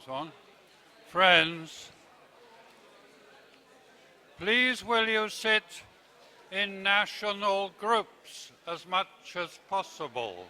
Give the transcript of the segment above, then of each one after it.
It's on. Friends, please will you sit in national groups as much as possible.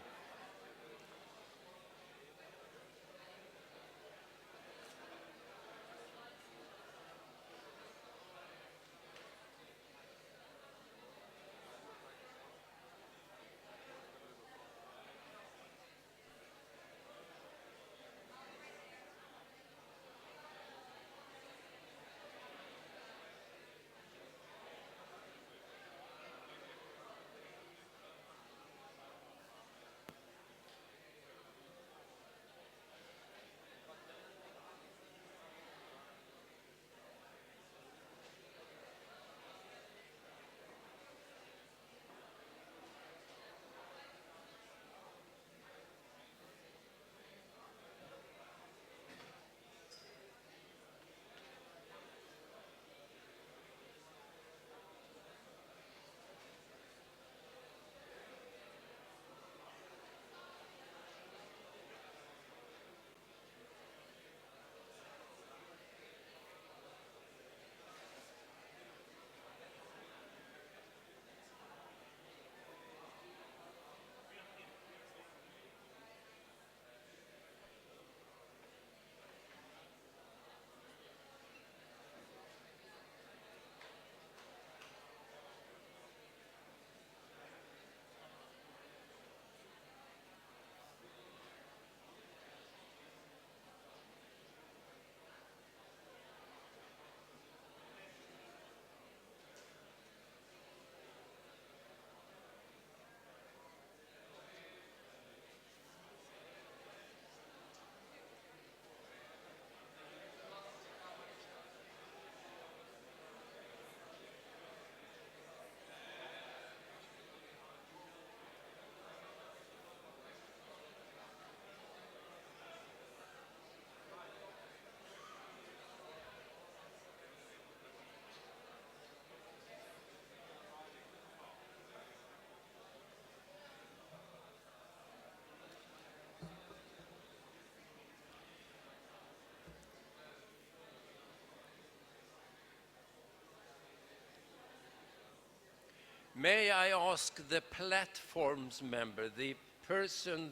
May I ask the platform's member, the person,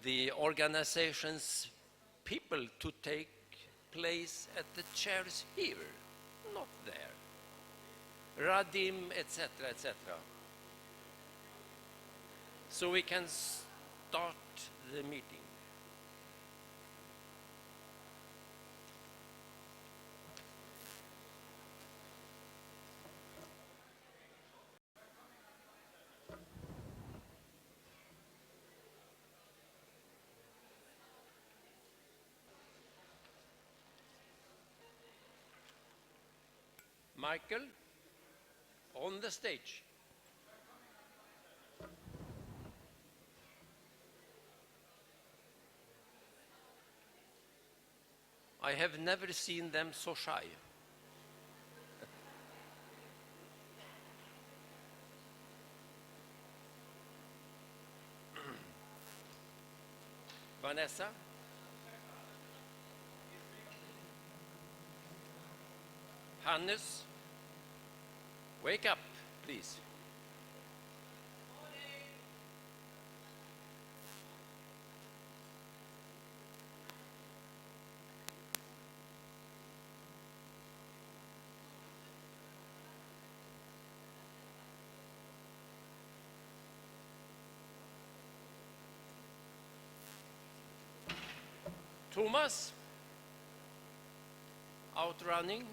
the organization's people to take place at the chairs here, not there. Radim, etc., etc. So we can start the meeting. Michael, on the stage. I have never seen them so shy. Vanessa? Hannes? Wake up, please. Thomas, out running.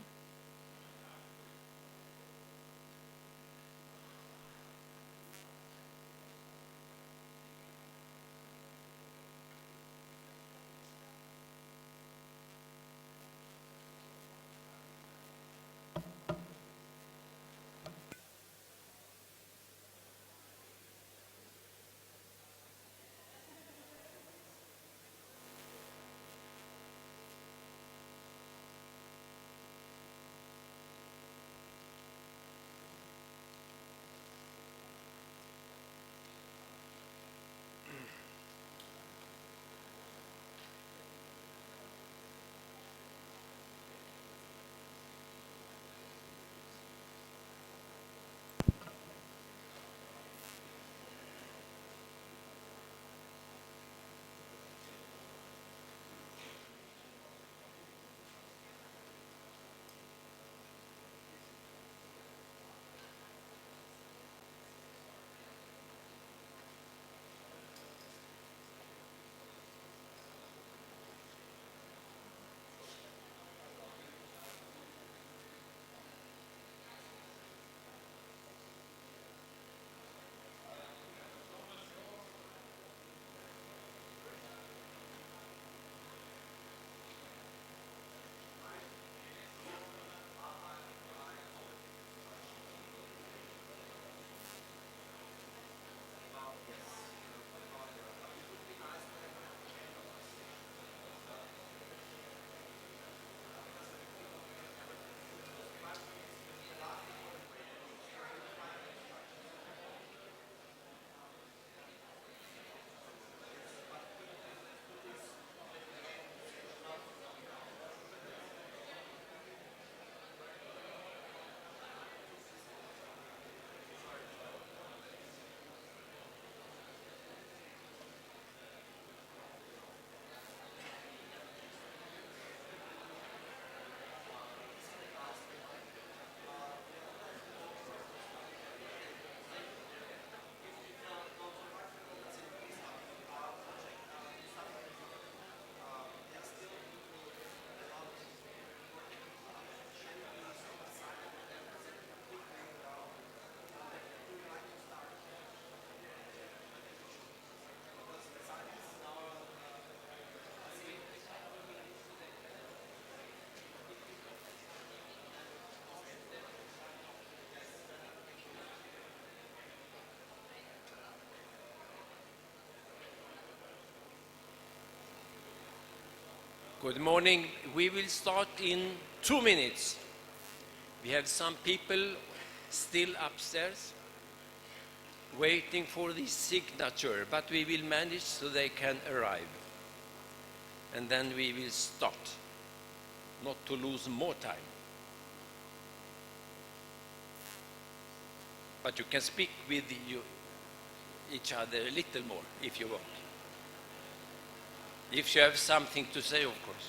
Good morning. We will start in 2 minutes. We have some people still upstairs waiting for the signature, but we will manage so they can arrive. And then we will start, not to lose more time. But you can speak with each other a little more if you want. If you have something to say, of course.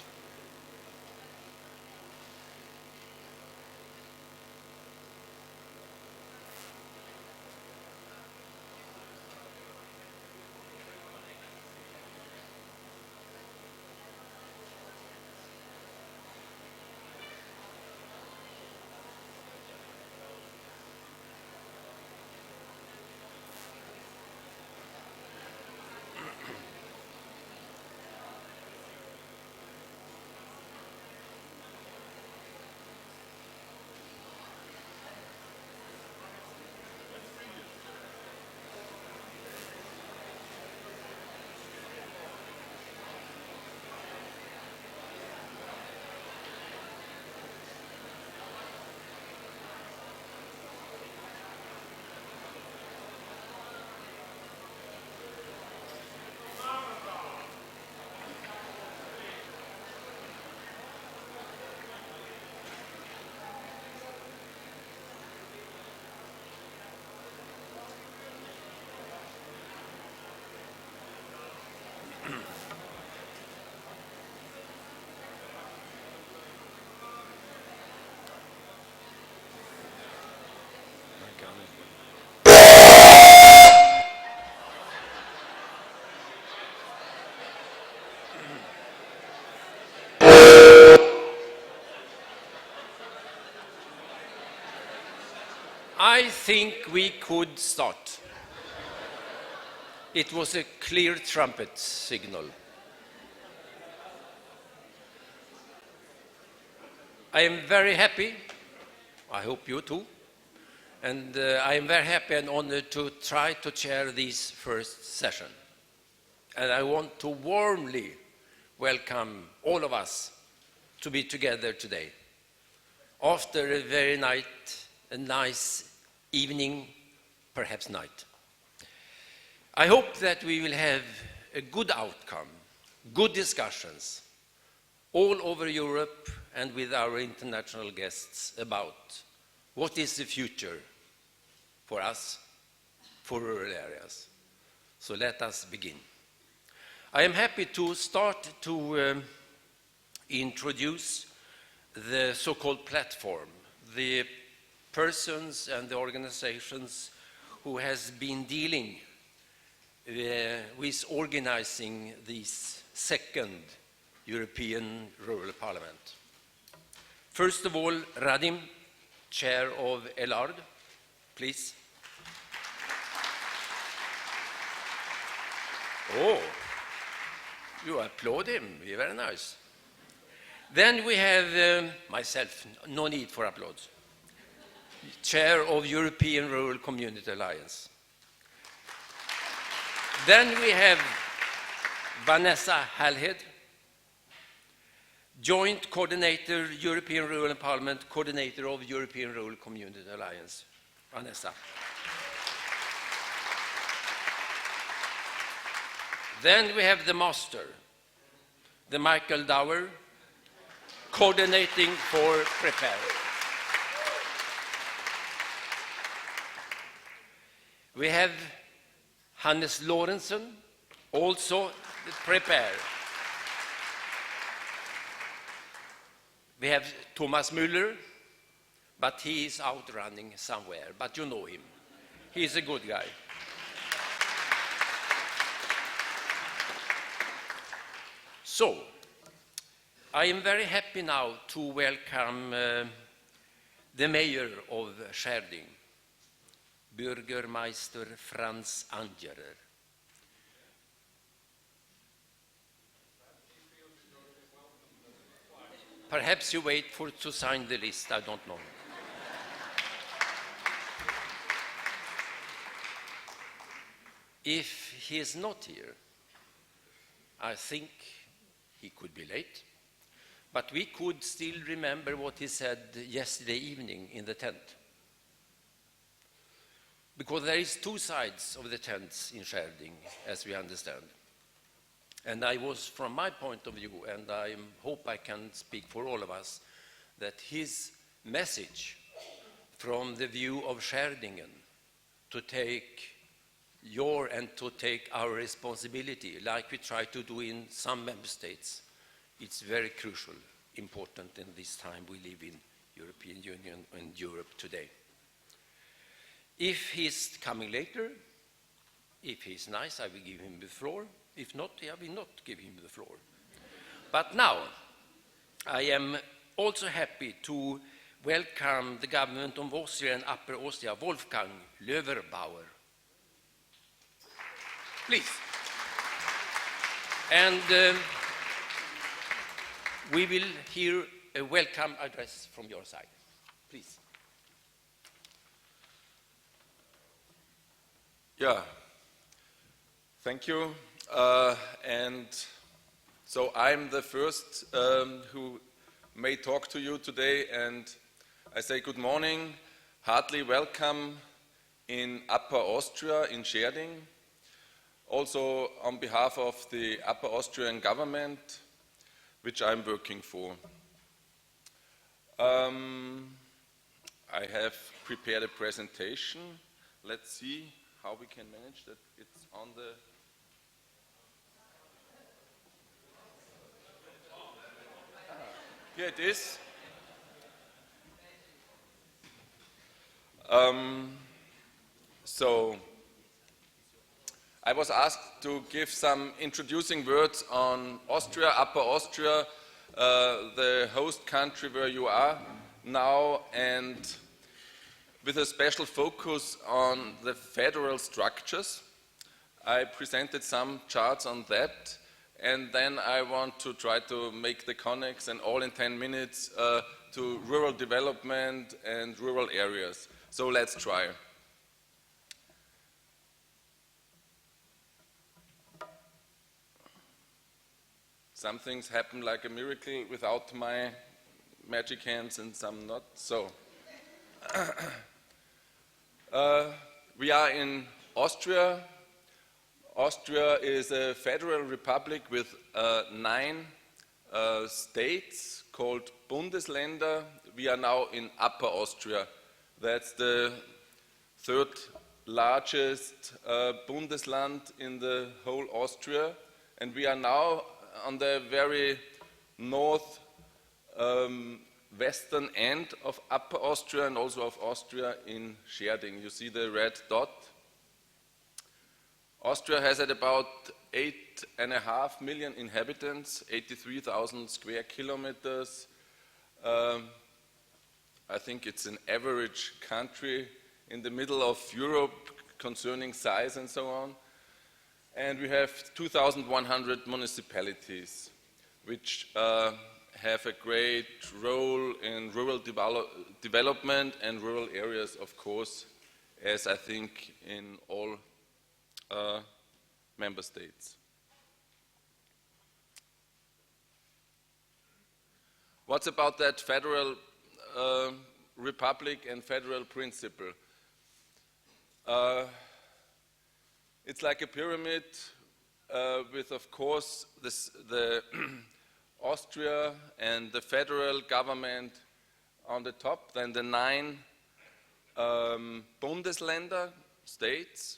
I think we could start. It was a clear trumpet signal. I am very happy, I hope you too, and I am very happy and honored to try to chair this first session. And I want to warmly welcome all of us to be together today. After a very nice evening, perhaps night. I hope that we will have a good outcome, good discussions all over Europe and with our international guests about what is the future for us, for rural areas. So let us begin. I am happy to start to introduce the so-called platform, the persons and the organizations who has been dealing with organizing this second European Rural Parliament. First of all, Radim, Chair of ELARD, please. Oh, you applaud him, very nice. Then we have myself, no need for applause. Chair of European Rural Community Alliance. Then we have Vanessa Halhead, Joint Coordinator, European Rural Parliament, Coordinator of European Rural Community Alliance. Vanessa. Then we have the Master, the Michael Dower, coordinating for Prepare. We have Hannes Lorentzen, also Prepare. We have Thomas Müller, but he is out running somewhere, but you know him. He is a good guy. So, I am very happy now to welcome the mayor of Schärding, Bürgermeister Franz Angerer. Perhaps you wait for to sign the list, I don't know. If he is not here, I think he could be late, but we could still remember what he said yesterday evening in the tent. Because there is two sides of the tents in Schärding, as we understand. And I was, from my point of view, and I hope I can speak for all of us, that his message from the view of Schärdingen to take your and to take our responsibility, like we try to do in some member states, it's very crucial, important in this time we live in European Union and Europe today. If he's coming later, if he's nice, I will give him the floor. If not, I will not give him the floor. But now, I am also happy to welcome the government of Austria and Upper Austria, Wolfgang Löwerbauer. Please. And we will hear a welcome address from your side. Please. Yeah, thank you. And so I'm the first who may talk to you today, and I say good morning, heartily welcome in Upper Austria, in Schärding. Also on behalf of the Upper Austrian government, which I'm working for. I have prepared a presentation. Let's see how we can manage that. It's on the... Here it is. So I was asked to give some introducing words on Austria, Upper Austria, the host country where you are now, and with a special focus on the federal structures. I presented some charts on that, and then I want to try to make the connects and all in 10 minutes to rural development and rural areas. So let's try. Some things happen like a miracle without my magic hands and some not. So, we are in Austria. Austria is a federal republic with 9 states called Bundesländer. We are now in Upper Austria. That's the 3rd largest Bundesland in the whole Austria. And we are now on the very north western end of Upper Austria and also of Austria in Schärding. You see the red dot. Austria has at about 8.5 million inhabitants, 83,000 square kilometers. I think it's an average country in the middle of Europe concerning size and so on. And we have 2,100 municipalities, which have a great role in rural development and rural areas, of course, as I think in all member states. What's about that federal republic and federal principle? It's like a pyramid with, of course, the Austria and the federal government on the top, then the 9 Bundesländer states,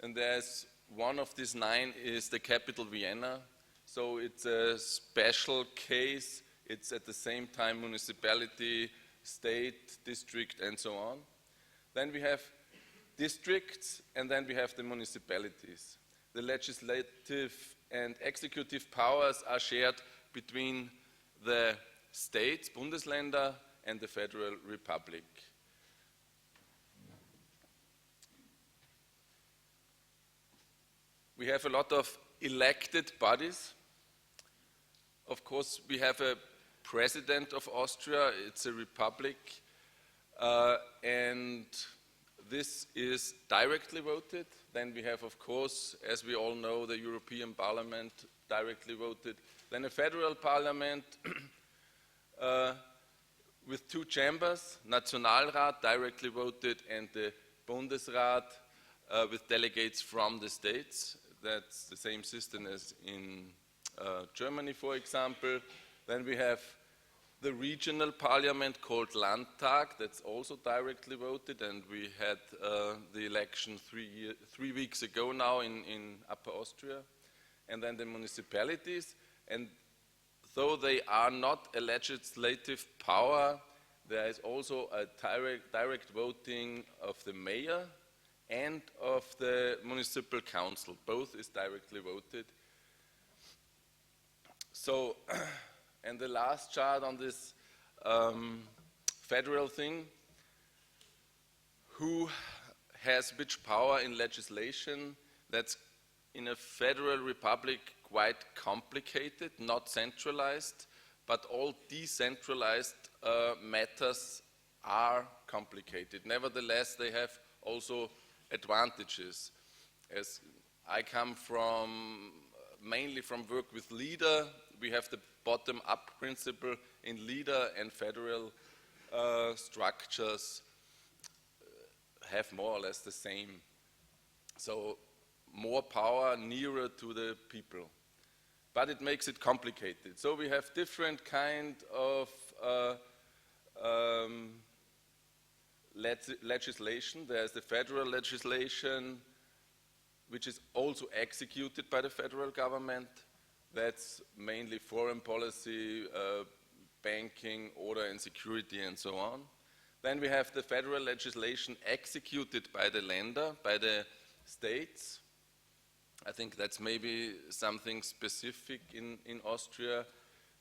and there's one of these 9 is the capital Vienna, so it's a special case. It's at the same time municipality, state, district, and so on. Then we have districts, and then we have the municipalities. The legislative and executive powers are shared between the states, Bundesländer, and the Federal Republic. We have a lot of elected bodies. Of course, we have a president of Austria. It's a republic, and this is directly voted. Then we have, of course, as we all know, the European Parliament directly voted. Then a federal parliament with 2 chambers, Nationalrat directly voted, and the Bundesrat with delegates from the states. That's the same system as in Germany, for example. Then we have the regional parliament called Landtag, that's also directly voted, and we had the election 3 weeks ago now in Upper Austria. And then the municipalities, and though they are not a legislative power, there is also a direct voting of the mayor and of the municipal council. Both is directly voted. So, and the last chart on this federal thing, who has which power in legislation? That's in a federal republic quite complicated, not centralized, but all decentralized matters are complicated. Nevertheless, they have also advantages. As I come from, mainly from work with LEADER, we have the bottom-up principle in LEADER, and federal structures have more or less the same. So more power nearer to the people. But it makes it complicated. So we have different kind of legislation. There's the federal legislation, which is also executed by the federal government. That's mainly foreign policy, banking, order and security, and so on. Then we have the federal legislation executed by the Länder, by the states. I think that's maybe something specific in Austria.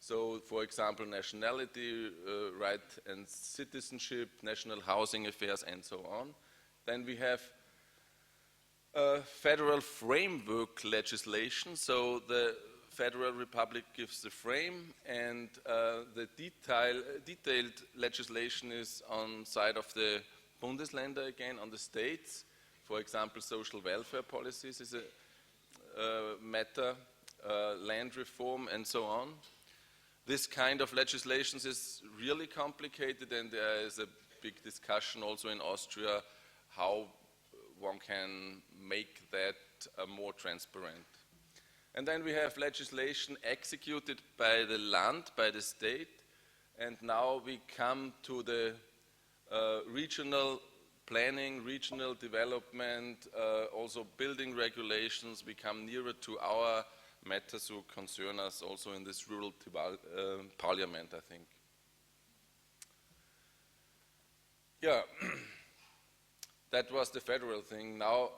So, for example, nationality, right and citizenship, national housing affairs, and so on. Then we have federal framework legislation. So the Federal Republic gives the frame, and the detailed legislation is on side of the Bundesländer again, on the states. For example, social welfare policies is a matter, land reform, and so on. This kind of legislation is really complicated, and there is a big discussion also in Austria how one can make that more transparent. And then we have legislation executed by the land, by the state, and now we come to the regional planning, regional development, also building regulations. We come nearer to our matters who concern us also in this rural parliament, I think. Yeah, that was the federal thing. Now,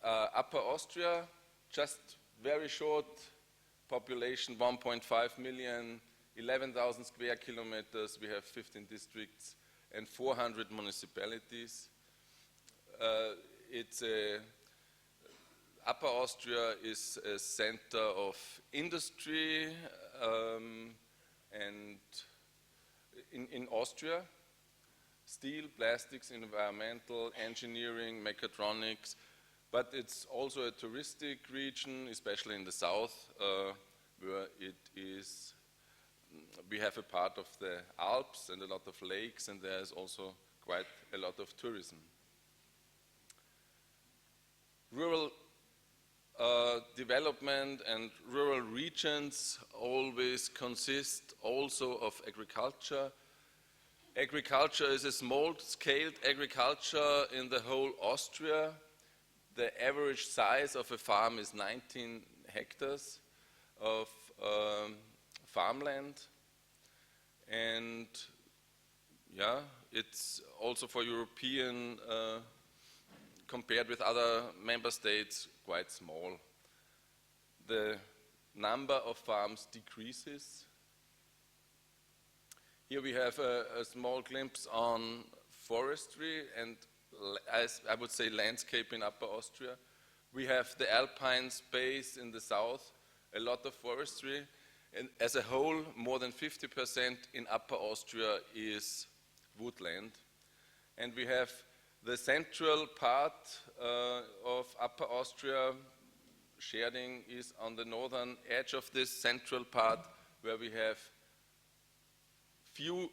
Upper Austria, just very short population, 1.5 million, 11,000 square kilometers. We have 15 districts and 400 municipalities. Upper Austria is a center of industry and in Austria, steel, plastics, environmental, engineering, mechatronics, but it's also a touristic region, especially in the south, where we have a part of the Alps and a lot of lakes, and there's also quite a lot of tourism. Rural development and rural regions always consist also of agriculture. Agriculture is a small-scale agriculture in the whole Austria. The average size of a farm is 19 hectares of farmland, and yeah, it's also for European, compared with other member states, quite small. The number of farms decreases. Here we have a small glimpse on forestry and, as I would say, landscape in Upper Austria. We have the alpine space in the south, a lot of forestry, and as a whole, more than 50% in Upper Austria is woodland. And we have the central part of Upper Austria. Schärding is on the northern edge of this central part, where we have few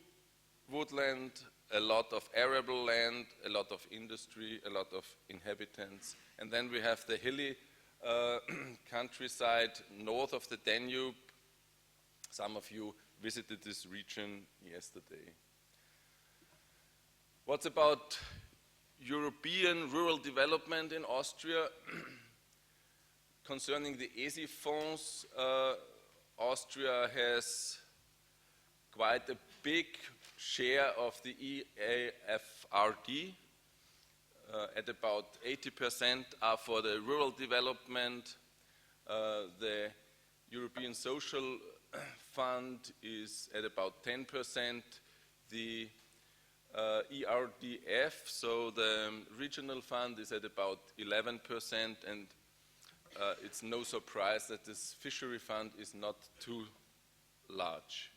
woodland, a lot of arable land, a lot of industry, a lot of inhabitants. And then we have the hilly countryside north of the Danube. Some of you visited this region yesterday. What about European rural development in Austria? Concerning the ESI funds, Austria has quite a big share of the EAFRD. At about 80% are for the rural development. The European Social Fund is at about 10%. The ERDF, so the regional fund, is at about 11%, and it's no surprise that this fishery fund is not too large,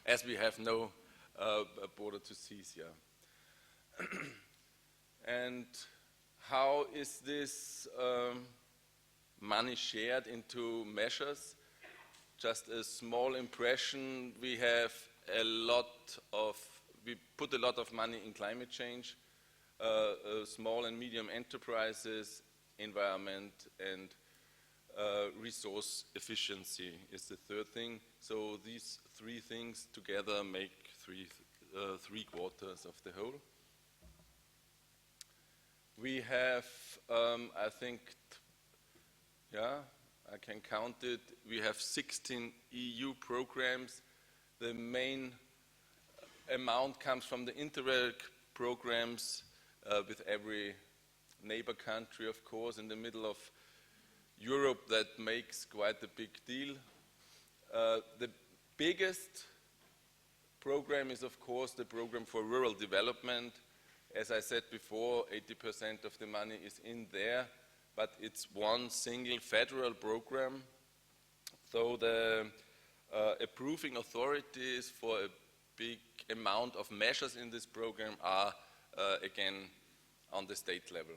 as we have no border to seize here. And how is this money shared into measures? Just a small impression, we put a lot of money in climate change, small and medium enterprises, environment, and resource efficiency is the third thing. So these three things together make three quarters of the whole. We have, I think, I can count it, we have 16 EU programs. The main amount comes from the Interreg programs with every neighbor country, of course, in the middle of Europe. That makes quite a big deal. The biggest program is, of course, the program for rural development. As I said before, 80% of the money is in there, but it's one single federal program. So the approving authorities for a big amount of measures in this program are, again, on the state level.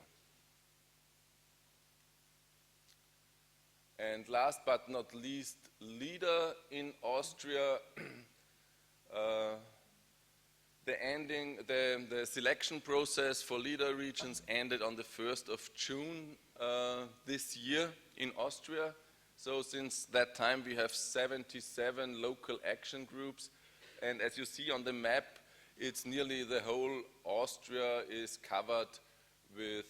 And last but not least, LEADER in Austria. The selection process for LEADER regions ended on the 1st of June this year in Austria. So since that time we have 77 local action groups, and as you see on the map, it's nearly the whole Austria is covered with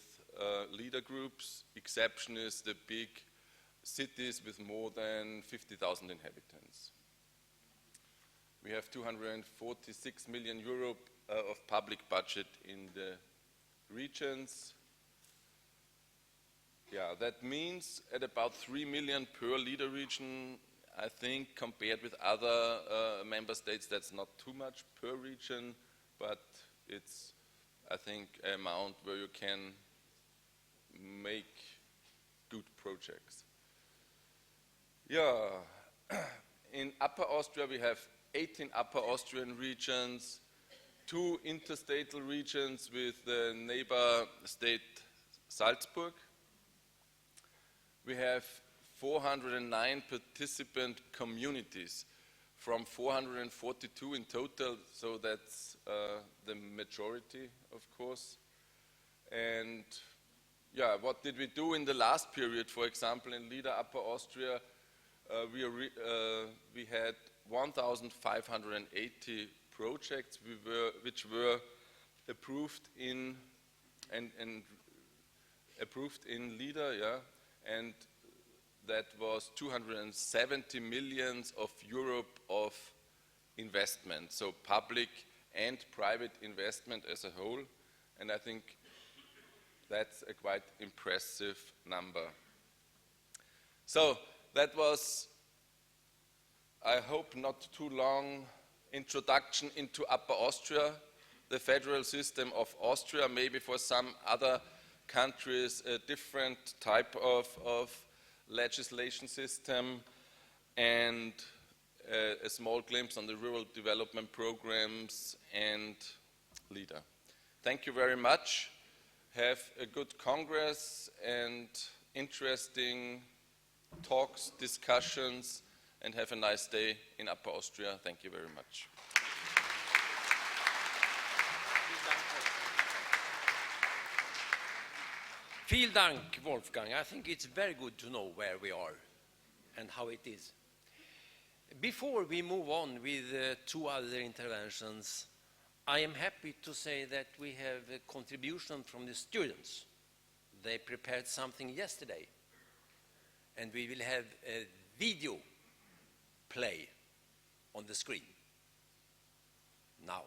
LEADER groups. Exception is the big cities with more than 50,000 inhabitants. We have 246 million euro of public budget in the regions. Yeah, that means at about 3 million per LEADER region. I think compared with other member states, that's not too much per region, but it's, I think, an amount where you can make good projects. Yeah, in Upper Austria we have 18 Upper Austrian regions, 2 interstatal regions with the neighbor state Salzburg. We have 409 participant communities from 442 in total, so that's the majority, of course. And yeah, what did we do in the last period? For example, in LEADER Upper Austria, we had 1,580 projects which were approved in approved in LEADER, yeah, and that was 270 million euro of investment, so public and private investment as a whole, and I think that's a quite impressive number. So that was, I hope, not too long introduction into Upper Austria, the federal system of Austria, maybe for some other countries a different type of legislation system, and a small glimpse on the rural development programs and LEADER. Thank you very much. Have a good Congress and interesting talks, discussions, and have a nice day in Upper Austria. Thank you very much. Vielen Dank, Wolfgang. I think it's very good to know where we are and how it is. Before we move on with 2 other interventions, I am happy to say that we have a contribution from the students. They prepared something yesterday, and we will have a video play on the screen now.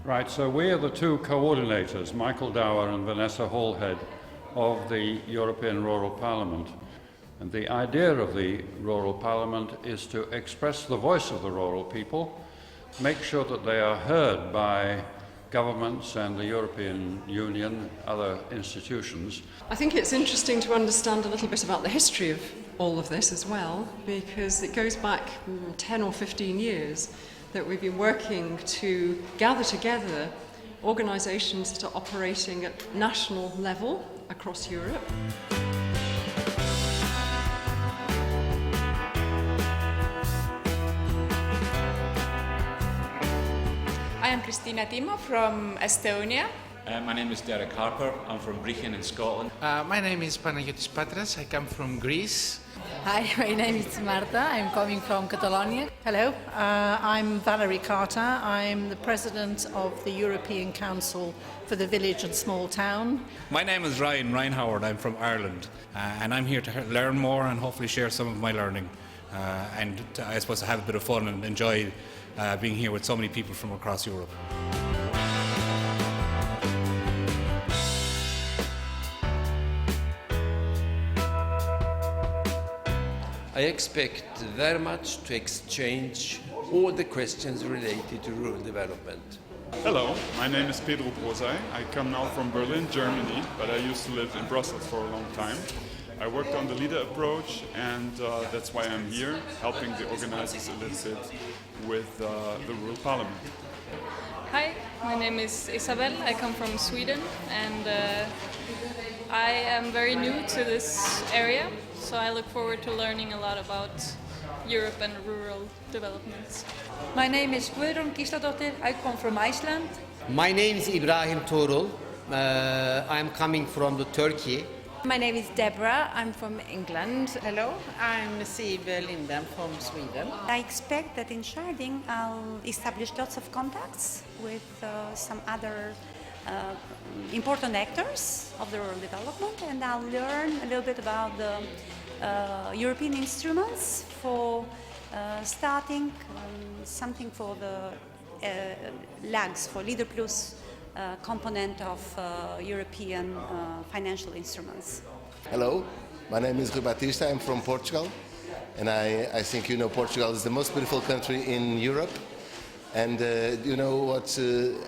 Right, so we are the 2 coordinators, Michael Dower and Vanessa Hallhead, of the European Rural Parliament. And the idea of the Rural Parliament is to express the voice of the rural people, make sure that they are heard by governments and the European Union, other institutions. I think it's interesting to understand a little bit about the history of all of this as well, because it goes back 10 or 15 years that we've been working to gather together organisations that are operating at national level across Europe. I am Christina Timo from Estonia. My name is Derek Harper. I'm from Brechin in Scotland. My name is Panagiotis Patras. I come from Greece. Hi, my name is Marta. I'm coming from Catalonia. Hello, I'm Valerie Carter. I'm the President of the European Council for the Village and Small Town. My name is Ryan Howard. I'm from Ireland, and I'm here to learn more and hopefully share some of my learning, and I suppose to have a bit of fun and enjoy being here with so many people from across Europe. I expect very much to exchange all the questions related to rural development. Hello, my name is Pedro Brosay. I come now from Berlin, Germany, but I used to live in Brussels for a long time. I worked on the leader approach, and that's why I'm here, helping the organizers a little bit with the rural parliament. Hi, my name is Isabel. I come from Sweden, and I am very new to this area, so I look forward to learning a lot about Europe and rural developments. My name is Guðrún Gísladóttir. I come from Iceland. My name is Ibrahim Torul. I'm coming from Turkey. My name is Deborah. I'm from England. Hello, I'm Siv Lindem from Sweden. I expect that in Schärding I'll establish lots of contacts with some other important actors of the rural development, and I'll learn a little bit about the European instruments for starting something for the LAGs, for Leader Plus component of European financial instruments. Hello, my name is Rui Batista. I'm from Portugal, and I think you know Portugal is the most beautiful country in Europe. And you know what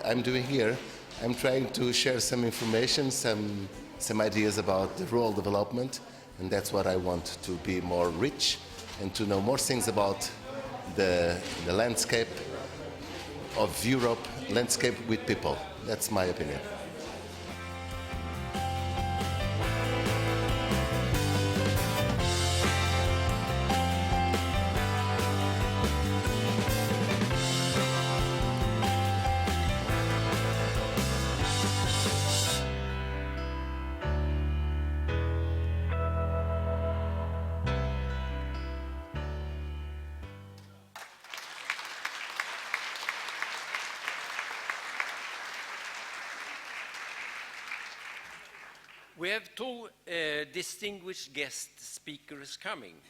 I'm doing here? I'm trying to share some information, some ideas about the rural development, and that's what I want, to be more rich and to know more things about the landscape of Europe, landscape with people. That's my opinion. We have two distinguished guest speakers coming,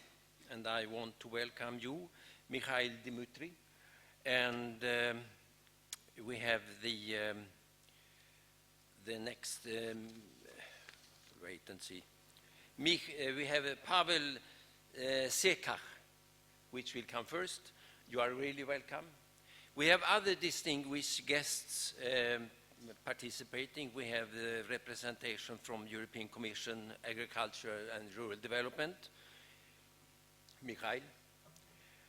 and I want to welcome you, Mikhail Dimitri, and we have the next, wait and see, we have Pavel Sekach, which will come first. You are really welcome. We have other distinguished guests participating. We have the representation from European Commission, Agriculture and Rural Development, Mikhail.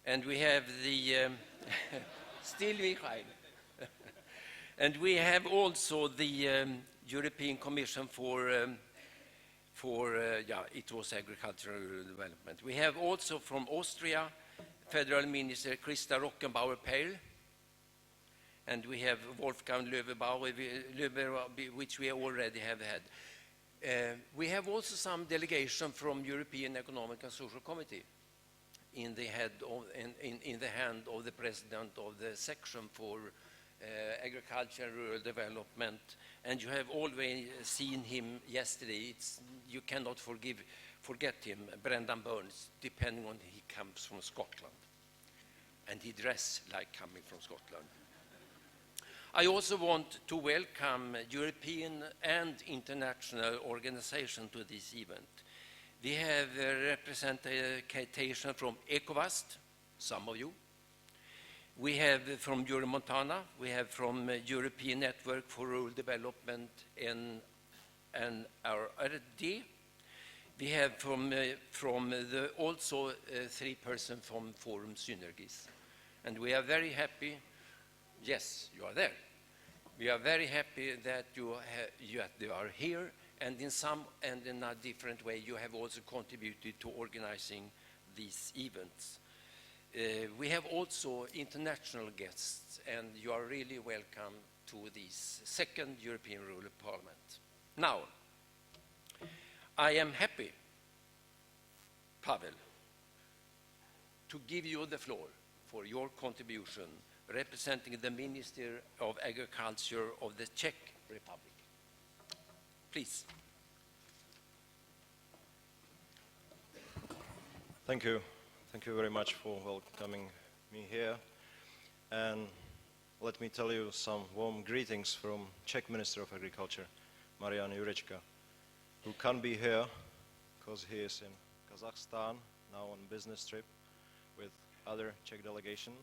And we have the, still Mikhail. And we have also the European Commission for it was Agriculture and Rural Development. We have also from Austria, Federal Minister Christa Rockenbauer-Peil. And we have Wolfgang Löwebauer, which we already have had. We have also some delegation from European Economic and Social Committee in the hand of the president of the section for agriculture and rural development. And you have already seen him yesterday. You cannot forget him, Brendan Burns, depending on he comes from Scotland. And he dresses like coming from Scotland. I also want to welcome European and international organizations to this event. We have representation from ECOWAS, some of you. We have from Euromontana, we have from European Network for Rural Development and RRD. We have also 3 persons from Forum Synergies. And we are very happy. Yes, you are there. We are very happy that you are here, and in a different way you have also contributed to organizing these events. We have also international guests, and you are really welcome to this second European Rural Parliament. Now, I am happy, Pavel, to give you the floor for your contribution representing the Minister of Agriculture of the Czech Republic. Please. Thank you. Thank you very much for welcoming me here. And let me tell you some warm greetings from Czech Minister of Agriculture, Marian Jurečka, who can't be here because he is in Kazakhstan now on business trip with other Czech delegation.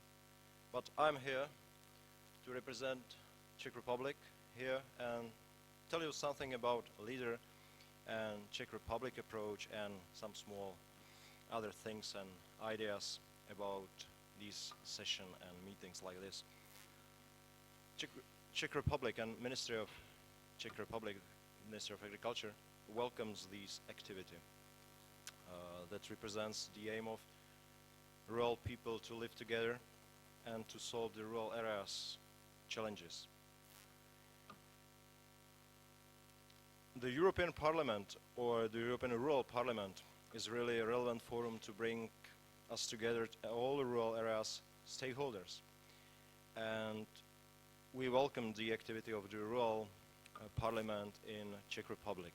But I'm here to represent Czech Republic here and tell you something about leader and Czech Republic approach and some small other things and ideas about this session and meetings like this. Czech Republic and Ministry of Czech Republic, Ministry of Agriculture welcomes this activity that represents the aim of rural people to live together and to solve the rural areas challenges. The European Parliament or the European Rural Parliament is really a relevant forum to bring us together, all the rural areas stakeholders. And we welcome the activity of the Rural Parliament in Czech Republic.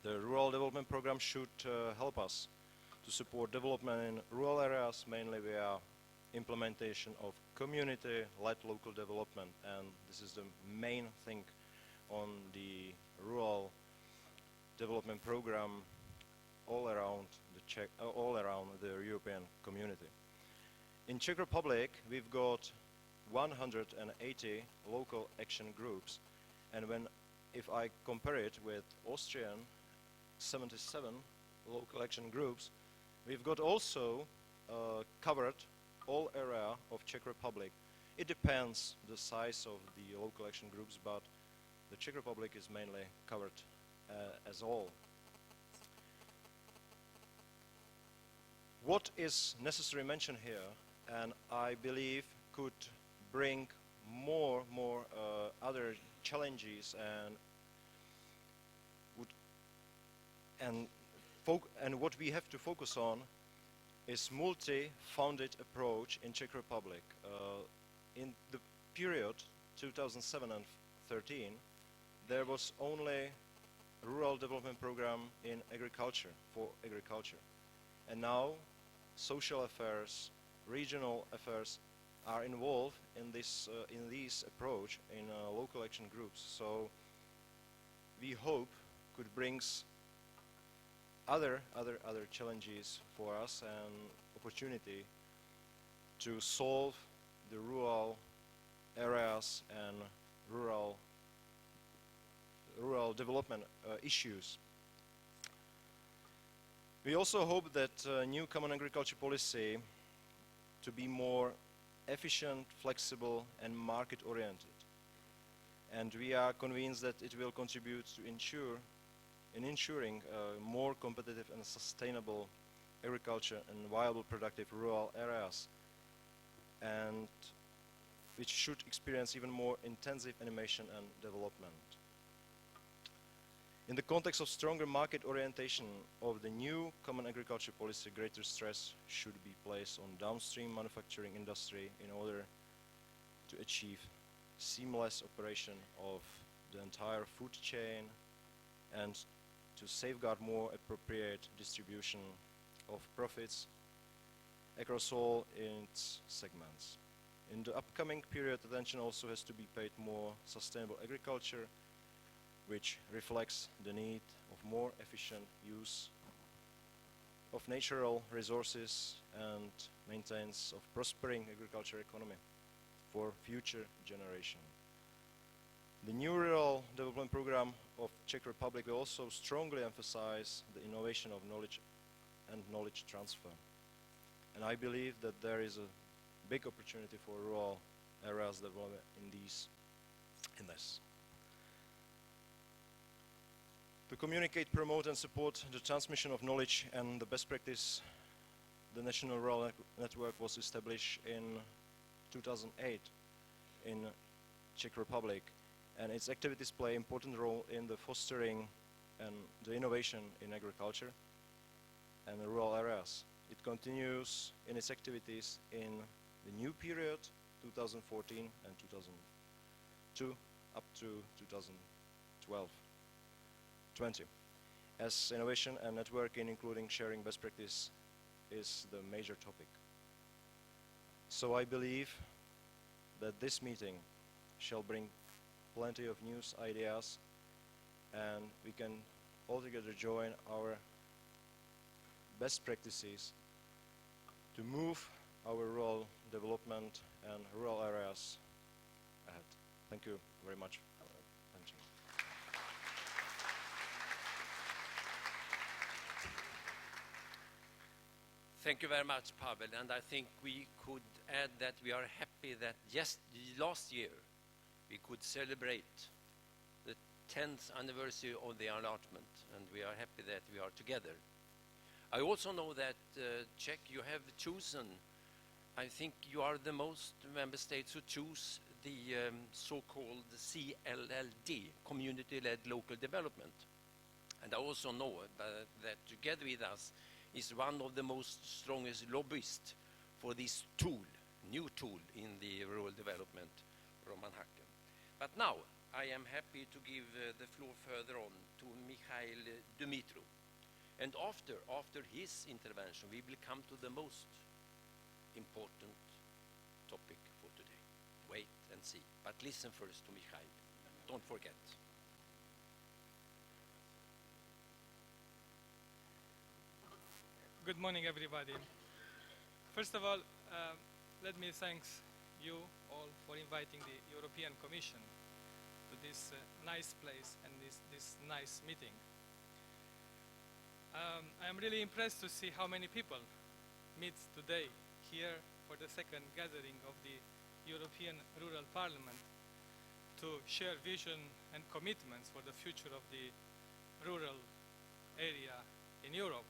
The Rural Development Program should help us to support development in rural areas, mainly via implementation of community-led local development, and this is the main thing on the Rural Development Program all around the European community. In Czech Republic, we've got 180 local action groups, and if I compare it with Austrian 77 local action groups, we've got also covered all area of Czech Republic. It depends the size of the local action groups, but the Czech Republic is mainly covered as all. What is necessary to mention here, and I believe could bring more other challenges and what we have to focus on is multi-founded approach in Czech Republic. In the period 2007 and 2013, there was only a rural development program in agriculture, for agriculture. And now social affairs, regional affairs are involved in this approach in local action groups. So we hope could bring other challenges for us and opportunity to solve the rural areas and rural development issues. We also hope that new common agriculture policy to be more efficient, flexible and market oriented. And we are convinced that it will contribute to ensuring more competitive and sustainable agriculture and viable productive rural areas, and which should experience even more intensive animation and development. In the context of stronger market orientation of the new common agriculture policy, greater stress should be placed on downstream manufacturing industry in order to achieve seamless operation of the entire food chain and to safeguard more appropriate distribution of profits across all its segments. In the upcoming period, attention also has to be paid more sustainable agriculture, which reflects the need of more efficient use of natural resources and maintenance of prospering agriculture economy for future generation. The new rural development program of Czech Republic will also strongly emphasize the innovation of knowledge and knowledge transfer. And I believe that there is a big opportunity for rural areas development in this. To communicate, promote and support the transmission of knowledge and the best practice, the National Rural Network was established in 2008 in Czech Republic, and its activities play an important role in the fostering and the innovation in agriculture. and rural areas. It continues in its activities in the new period, 2014 and 2002 up to 2012-20, as innovation and networking, including sharing best practice, is the major topic. So I believe that this meeting shall bring plenty of news ideas, and we can altogether join our best practices to move our rural development and rural areas ahead. Thank you very much for attention. Thank you very much, Pavel. And I think we could add that we are happy that just last year we could celebrate the 10th anniversary of the enlargement, and we are happy that we are together. I also know that Czech, you have chosen, I think you are the most member states who choose the so-called CLLD, Community-Led Local Development. And I also know that together with us is one of the most strongest lobbyists for this tool, new tool in the rural development, Roman Hacken. But now I am happy to give the floor further on to Mikhail Dumitru. And after his intervention, we will come to the most important topic for today. Wait and see. But listen first to Mikhail. Don't forget. Good morning, everybody. First of all, let me thank you all for inviting the European Commission to this nice place and this nice meeting. I am really impressed to see how many people meet today here for the second gathering of the European Rural Parliament to share vision and commitments for the future of the rural area in Europe.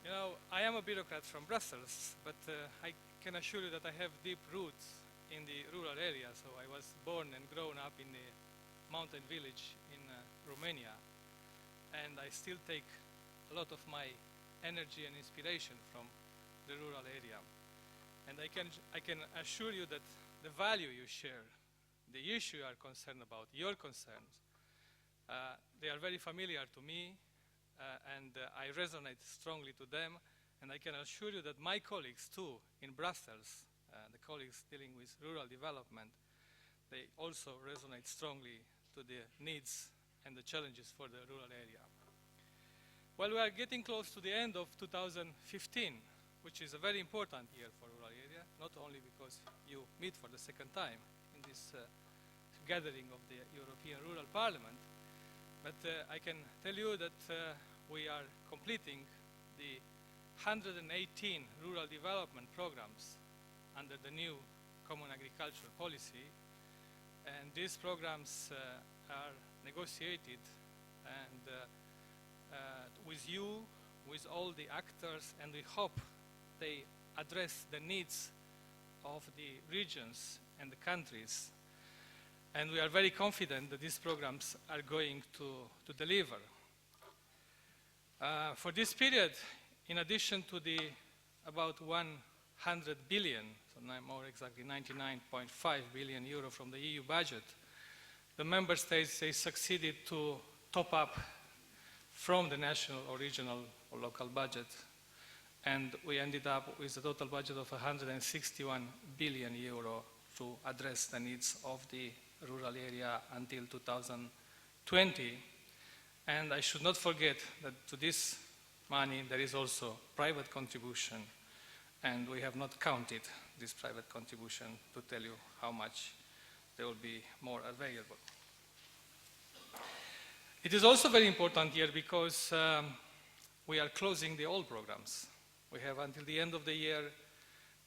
You know, I am a bureaucrat from Brussels, but I can assure you that I have deep roots in the rural area. So I was born and grown up in a mountain village in Romania, and I still take a lot of my energy and inspiration from the rural area. And I can assure you that the value you share, the issue you are concerned about, your concerns, they are very familiar to me, and I resonate strongly to them. And I can assure you that my colleagues too in Brussels, the colleagues dealing with rural development, they also resonate strongly to the needs and the challenges for the rural area. Well, we are getting close to the end of 2015, which is a very important year for rural area, not only because you meet for the second time in this gathering of the European Rural Parliament, but I can tell you that we are completing the 118 rural development programs under the new Common Agricultural Policy, and these programs are negotiated and with you, with all the actors, and we hope they address the needs of the regions and the countries. And we are very confident that these programs are going to deliver. For this period, in addition to the about 100 billion, so more exactly 99.5 billion euro from the EU budget, the member states, they succeeded to top up from the national or regional or local budget, and we ended up with a total budget of 161 billion euro to address the needs of the rural area until 2020. And I should not forget that to this money there is also private contribution, and we have not counted this private contribution to tell you how much there will be more available. It is also a very important year because we are closing the old programs. We have until the end of the year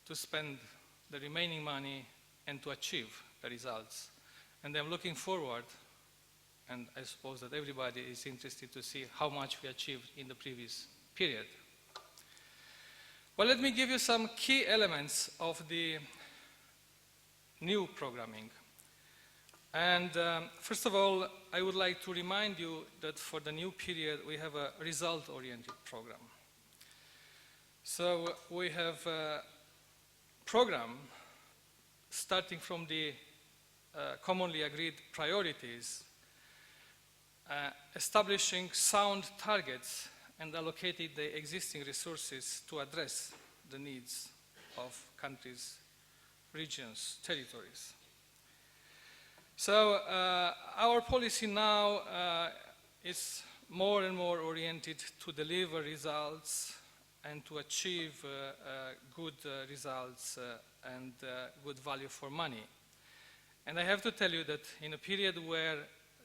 to spend the remaining money and to achieve the results. And I'm looking forward, and I suppose that everybody is interested to see how much we achieved in the previous period. Well, let me give you some key elements of the new programming. And first of all, I would like to remind you that for the new period, we have a result-oriented program. So we have a program starting from the commonly agreed priorities, establishing sound targets and allocating the existing resources to address the needs of countries, regions, territories. So our policy now is more and more oriented to deliver results and to achieve good results and good value for money. And I have to tell you that in a period where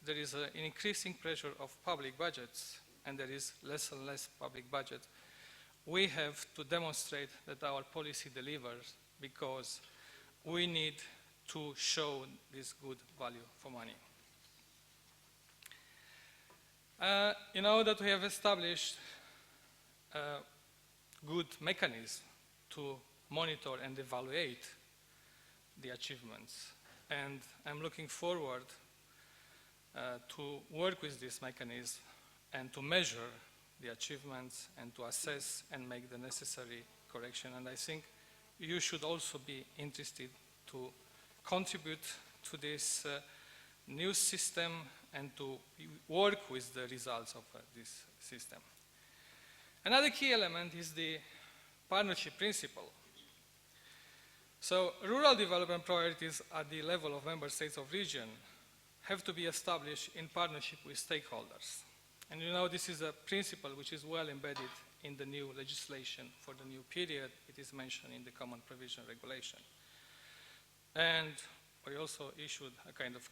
there is an increasing pressure of public budgets and there is less and less public budget, we have to demonstrate that our policy delivers because we need to show this good value for money. You know that we have established a good mechanism to monitor and evaluate the achievements. And I'm looking forward to work with this mechanism and to measure the achievements and to assess and make the necessary correction. And I think you should also be interested to contribute to this new system and to work with the results of this system. Another key element is the partnership principle. So rural development priorities at the level of member states of region have to be established in partnership with stakeholders. And you know this is a principle which is well embedded in the new legislation for the new period. It is mentioned in the Common Provision Regulation. And we also issued a kind of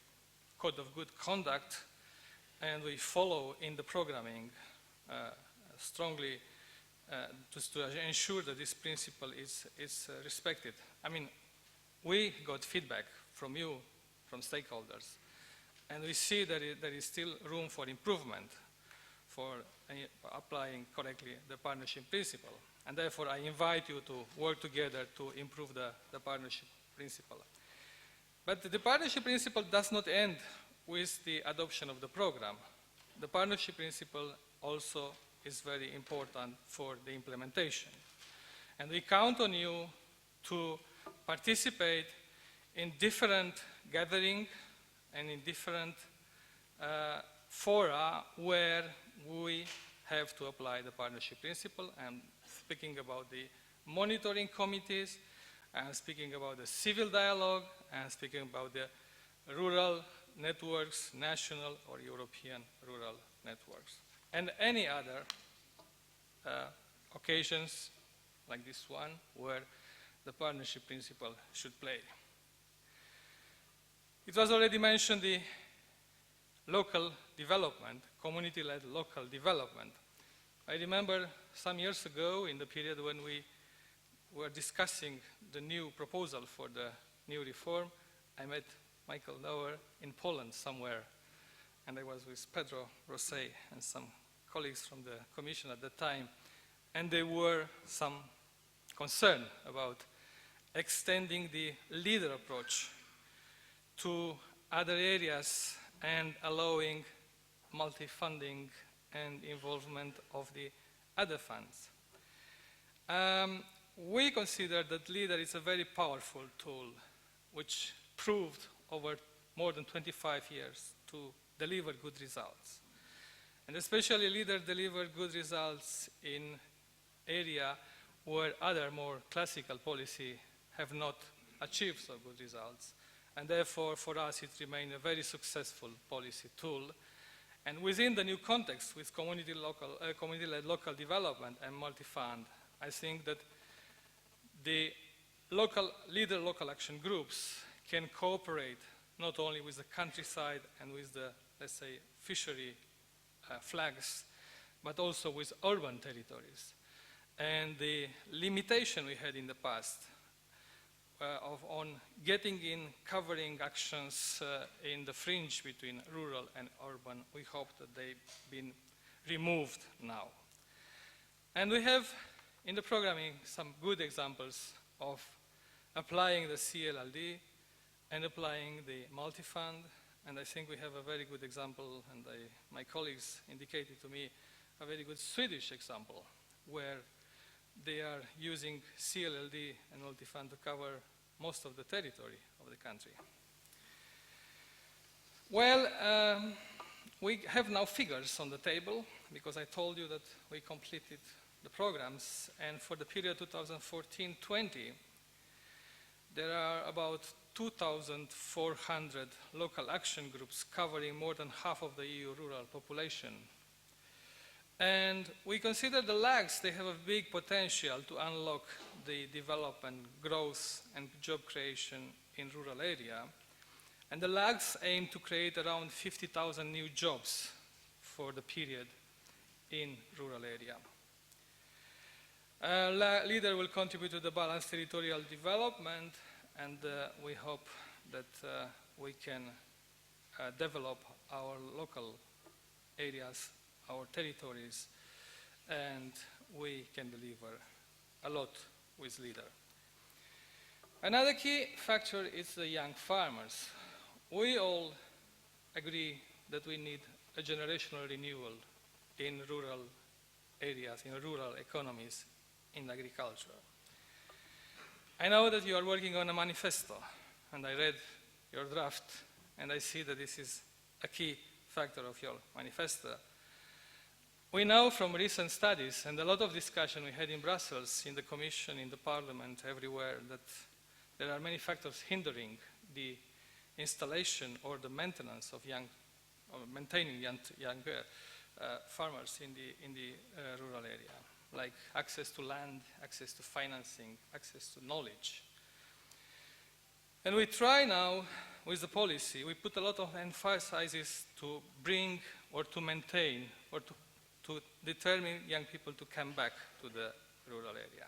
code of good conduct, and we follow in the programming strongly to ensure that this principle is respected. I mean, we got feedback from you, from stakeholders, and we see that there is still room for improvement for applying correctly the partnership principle. And therefore, I invite you to work together to improve the partnership principle. But the partnership principle does not end with the adoption of the program. The partnership principle also is very important for the implementation. And we count on you to participate in different gatherings and in different fora where we have to apply the partnership principle. I'm speaking about the monitoring committees, I'm speaking about the civil dialogue, I'm speaking about the rural networks, national or European rural networks, and any other occasions like this one where the partnership principle should play. It was already mentioned the local development, community-led local development. I remember some years ago in the period when we were discussing the new proposal for the new reform, I met Michael Dauer in Poland somewhere, and I was with Pedro Rosé and some colleagues from the Commission at the time, and there were some concern about extending the leader approach to other areas and allowing multi-funding and involvement of the other funds. We consider that LEADER is a very powerful tool which proved over more than 25 years to deliver good results. And especially LEADER delivered good results in area where other more classical policy have not achieved so good results. And therefore, for us, it remained a very successful policy tool. And within the new context with community-led local development and multi-fund, I think that the LEADER local action groups can cooperate not only with the countryside and with the, let's say, fishery flags, but also with urban territories. And the limitation we had in the past on getting in, covering actions in the fringe between rural and urban, we hope that they've been removed now. And we have in the programming some good examples of applying the CLLD and applying the multi-fund and I think we have a very good example, and my colleagues indicated to me a very good Swedish example, where they are using CLLD and multi-fund to cover most of the territory of the country. Well, we have now figures on the table, because I told you that we completed the programs, and for the period 2014-20, there are about 2,400 local action groups covering more than half of the EU rural population. And we consider the lags, they have a big potential to unlock the development, growth, and job creation in rural area. And the lags aim to create around 50,000 new jobs for the period in rural area. Leader will contribute to the balanced territorial development, and we hope that we can develop our local areas, our territories, and we can deliver a lot with Leader. Another key factor is the young farmers. We all agree that we need a generational renewal in rural areas, in rural economies, in agriculture. I know that you are working on a manifesto, and I read your draft, and I see that this is a key factor of your manifesto. We know from recent studies and a lot of discussion we had in Brussels, in the Commission, in the Parliament, everywhere, that there are many factors hindering the installation or the maintenance of maintaining young farmers in the rural area, like access to land, access to financing, access to knowledge. And we try now with the policy, we put a lot of emphasis to bring or to maintain or to determine young people to come back to the rural area.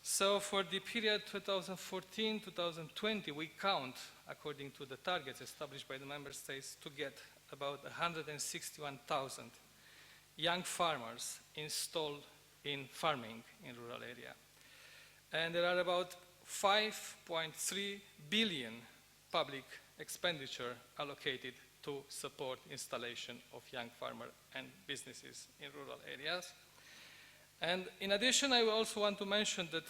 So for the period 2014-2020, we count, according to the targets established by the member states, to get about 161,000 young farmers installed in farming in rural area. And there are about 5.3 billion public expenditure allocated to support installation of young farmers and businesses in rural areas. And in addition, I also want to mention that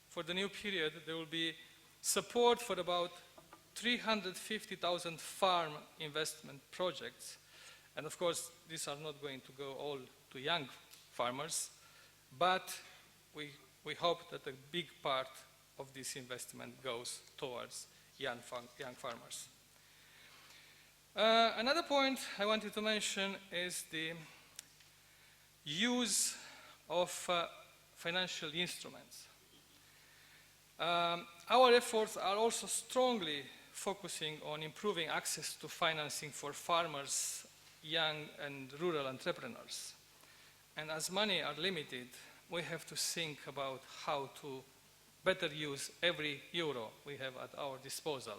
for the new period, there will be support for about 350,000 farm investment projects. And of course, these are not going to go all to young farmers, but we hope that a big part of this investment goes towards young farmers. Another point I wanted to mention is the use of financial instruments. Our efforts are also strongly focusing on improving access to financing for farmers, young and rural entrepreneurs. And as money are limited, we have to think about how to better use every euro we have at our disposal.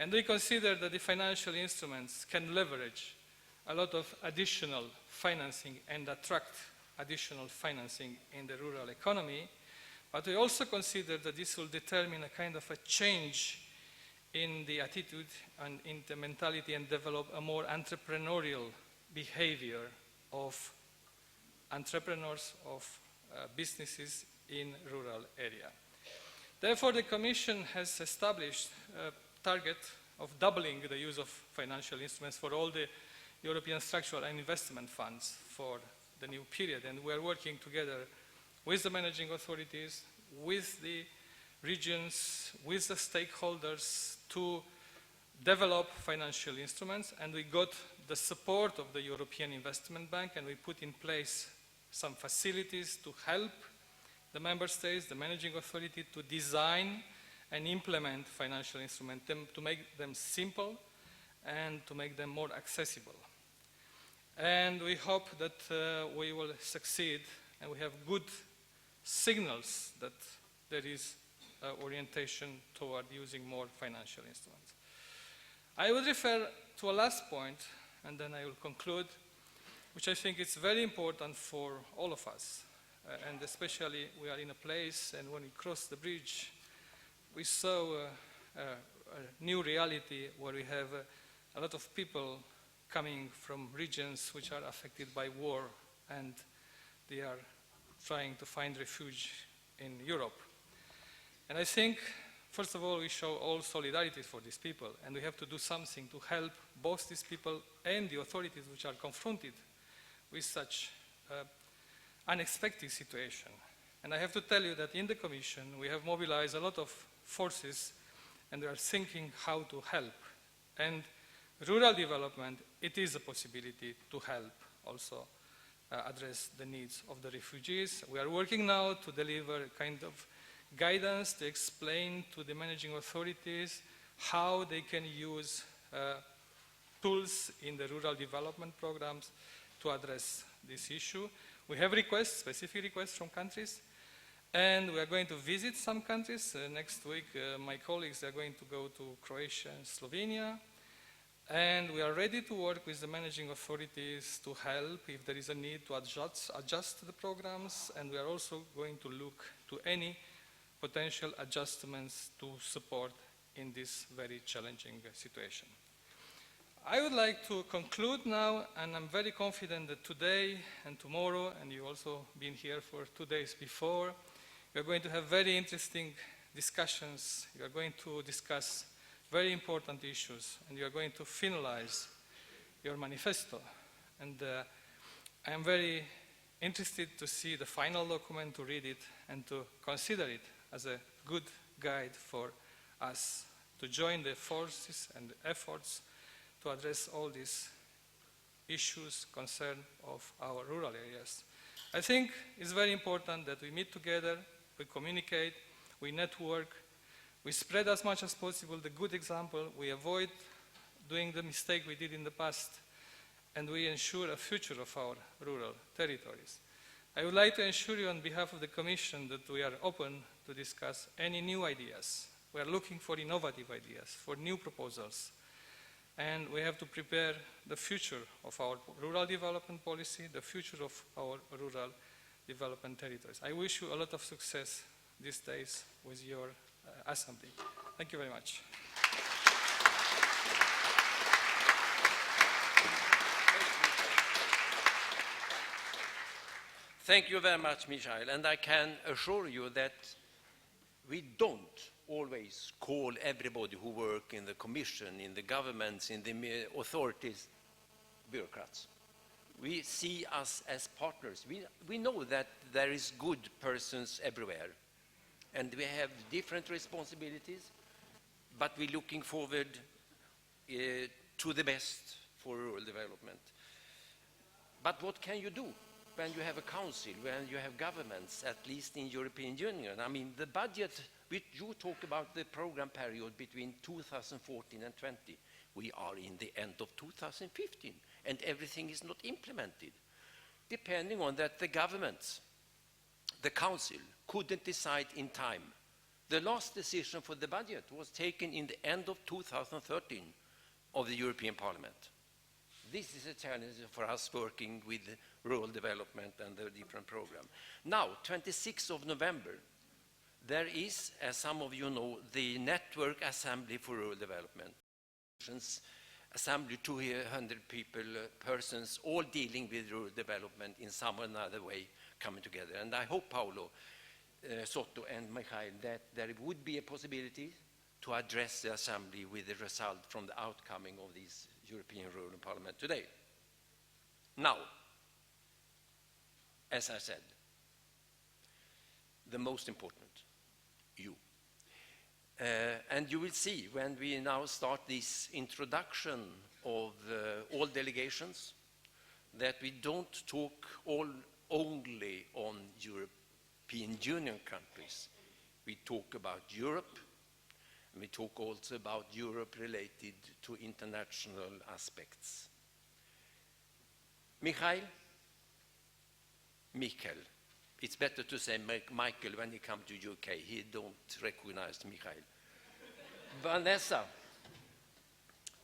And we consider that the financial instruments can leverage a lot of additional financing and attract additional financing in the rural economy, but we also consider that this will determine a kind of a change in the attitude and in the mentality and develop a more entrepreneurial behavior of entrepreneurs, of businesses in rural area. Therefore, the Commission has established a target of doubling the use of financial instruments for all the European structural and investment funds for the new period. And we are working together with the managing authorities, with the regions, with the stakeholders to develop financial instruments. And we got the support of the European Investment Bank, and we put in place some facilities to help the member states, the managing authority, to design and implement financial instruments, to make them simple and to make them more accessible. And we hope that we will succeed, and we have good signals that there is orientation toward using more financial instruments. I would refer to a last point, and then I will conclude, which I think is very important for all of us. And especially we are in a place, and when we cross the bridge, we saw a new reality where we have a lot of people coming from regions which are affected by war, and they are trying to find refuge in Europe. And I think, first of all, we show all solidarity for these people, and we have to do something to help both these people and the authorities which are confronted with such unexpected situation. And I have to tell you that in the Commission, we have mobilized a lot of forces, and we are thinking how to help. And rural development, it is a possibility to help also address the needs of the refugees. We are working now to deliver kind of guidance to explain to the managing authorities how they can use tools in the rural development programs to address this issue. We have requests, specific requests from countries, and we are going to visit some countries. Next week, my colleagues are going to go to Croatia and Slovenia, and we are ready to work with the managing authorities to help if there is a need to adjust the programs, and we are also going to look to any potential adjustments to support in this very challenging situation. I would like to conclude now, and I'm very confident that today and tomorrow, and you've also been here for 2 days before, we're going to have very interesting discussions. You're going to discuss very important issues, and you're going to finalize your manifesto. And I am very interested to see the final document, to read it, and to consider it as a good guide for us to join the forces and the efforts to address all these issues, concern of our rural areas. I think it's very important that we meet together, we communicate, we network, we spread as much as possible the good example, we avoid doing the mistake we did in the past, and we ensure a future of our rural territories. I would like to assure you on behalf of the Commission that we are open to discuss any new ideas. We are looking for innovative ideas, for new proposals, and we have to prepare the future of our rural development policy, the future of our rural development territories. I wish you a lot of success these days with your assembly. Thank you very much. Thank you very much, Michael, and I can assure you that we don't always call everybody who work in the Commission, in the governments, in the authorities, bureaucrats. We see us as partners. We know that there is good persons everywhere, and we have different responsibilities, but we're looking forward to the best for rural development. But what can you do when you have a council, when you have governments, at least in European Union? I mean, the budget, you talk about the program period between 2014 and 20. We are in the end of 2015, and everything is not implemented. Depending on that, the governments, the council, couldn't decide in time. The last decision for the budget was taken in the end of 2013 of the European Parliament. This is a challenge for us working with rural development and the different programs. Now, 26th of November, there is, as some of you know, the Network Assembly for Rural Development. Assembly, 200 people, persons, all dealing with rural development in some or another way coming together. And I hope, Paolo, Sotto and Michael, that there would be a possibility to address the Assembly with the result from the outcoming of this European Rural Parliament today. Now, as I said, the most important, you. And you will see when we now start this introduction of all delegations that we don't talk only on European Union countries. We talk about Europe, and we talk also about Europe related to international aspects. Michael, it's better to say Michael when he comes to UK. He don't recognize Michael. Vanessa,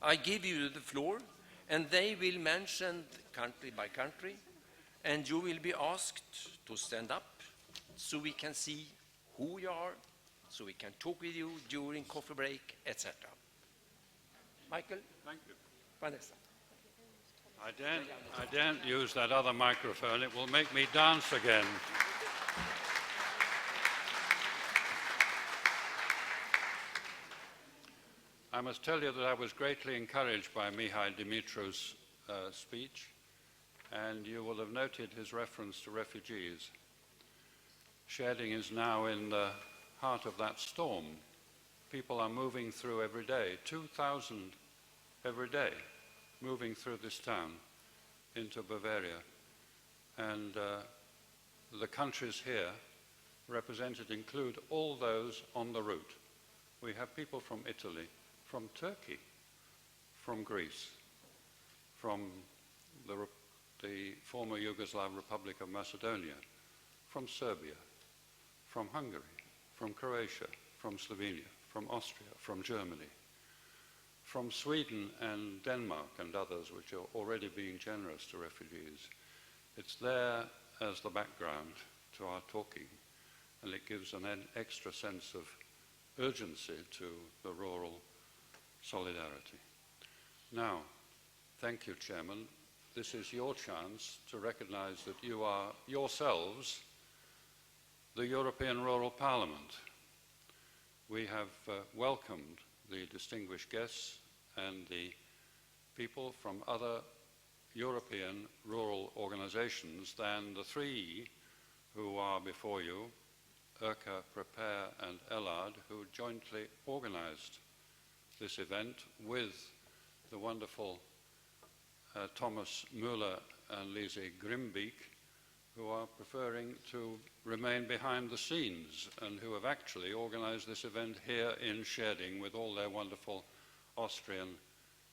I give you the floor, and they will mention country by country, and you will be asked to stand up so we can see who you are, so we can talk with you during coffee break, etc. Michael? Thank you. Vanessa. I daren't use that other microphone. It will make me dance again. I must tell you that I was greatly encouraged by Mihai Dimitru's speech, and you will have noted his reference to refugees. Schärding is now in the heart of that storm. People are moving through every day, 2,000 every day, moving through this town into Bavaria. And the countries here represented include all those on the route. We have people from Italy, from Turkey, from Greece, from the former Yugoslav Republic of Macedonia, from Serbia, from Hungary, from Croatia, from Slovenia, from Austria, from Germany, from Sweden and Denmark and others which are already being generous to refugees. It's there as the background to our talking, and it gives an extra sense of urgency to the rural solidarity. Now, thank you, Chairman. This is your chance to recognize that you are yourselves the European Rural Parliament. We have welcomed the distinguished guests and the people from other European rural organizations than the three who are before you, Urca, Prepare and Ellard, who jointly organized this event with the wonderful Thomas Müller and Lise Grimbeek, who are preferring to remain behind the scenes and who have actually organized this event here in Schärding with all their wonderful Austrian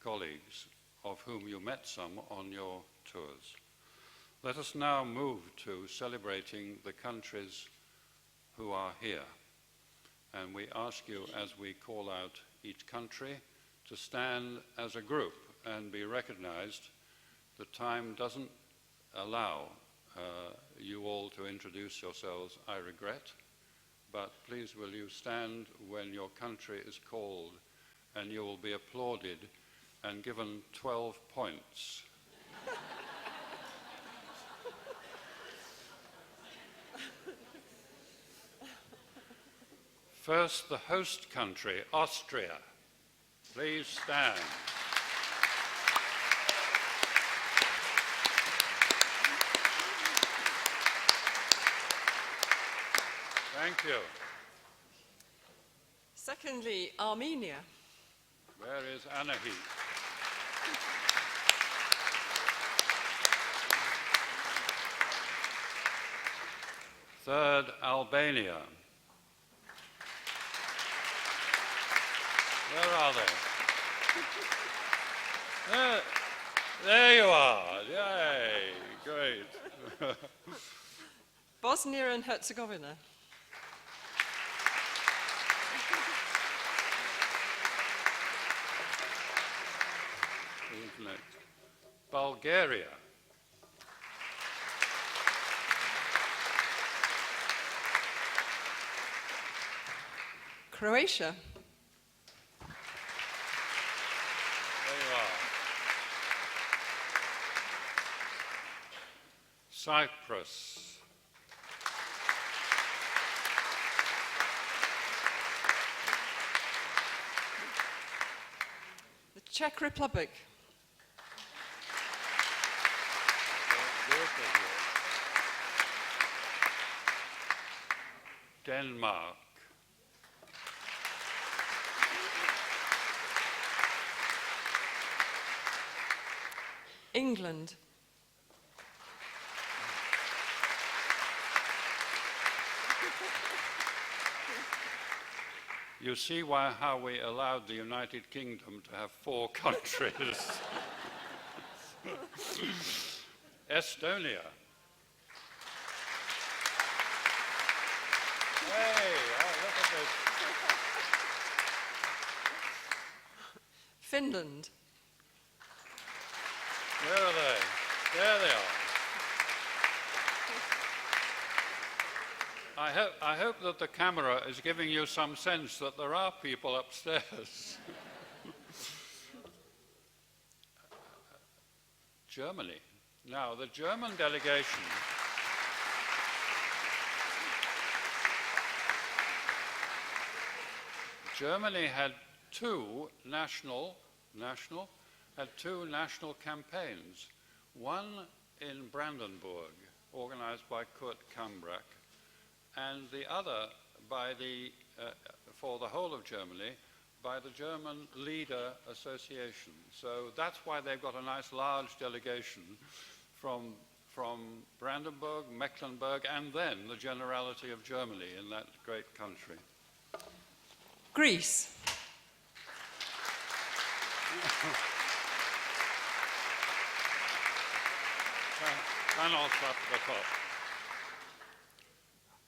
colleagues, of whom you met some on your tours. Let us now move to celebrating the countries who are here. And we ask you, as we call out each country, to stand as a group and be recognized. The time doesn't allow you all to introduce yourselves, I regret, but please will you stand when your country is called, and you will be applauded and given 12 points. First, the host country, Austria. Please stand. Thank you. Secondly, Armenia. Where is Anahi? Third, Albania. Where are they? There you are. Yay, great. Bosnia and Herzegovina. Bulgaria. Croatia. There you are. Cyprus. The Czech Republic. Denmark. England. You see how we allowed the United Kingdom to have 4 countries. Estonia. Hey, look at this. Finland. Where are they? There they are. I hope that the camera is giving you some sense that there are people upstairs. Germany. Now, the German delegation Germany had two national campaigns. One in Brandenburg, organized by Kurt Kambrach, and the other for the whole of Germany by the German Leader Association. So that's why they've got a nice large delegation from Brandenburg, Mecklenburg, and then the Generality of Germany in that great country. Greece. Panos up the top.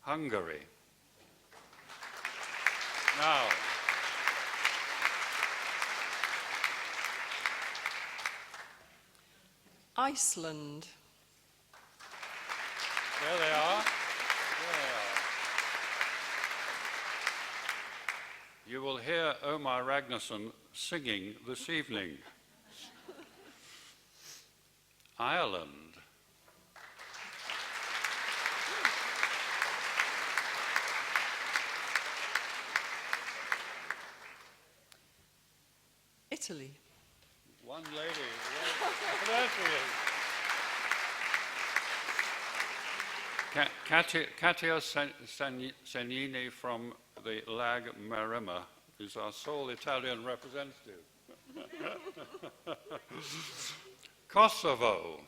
Hungary. Now, Iceland. there they are. There they are. You will hear Omar Ragnarsson singing this evening. Ireland. Italy. One lady. There she is. Katia Senini from the Lag Maremma is our sole Italian representative. Kosovo.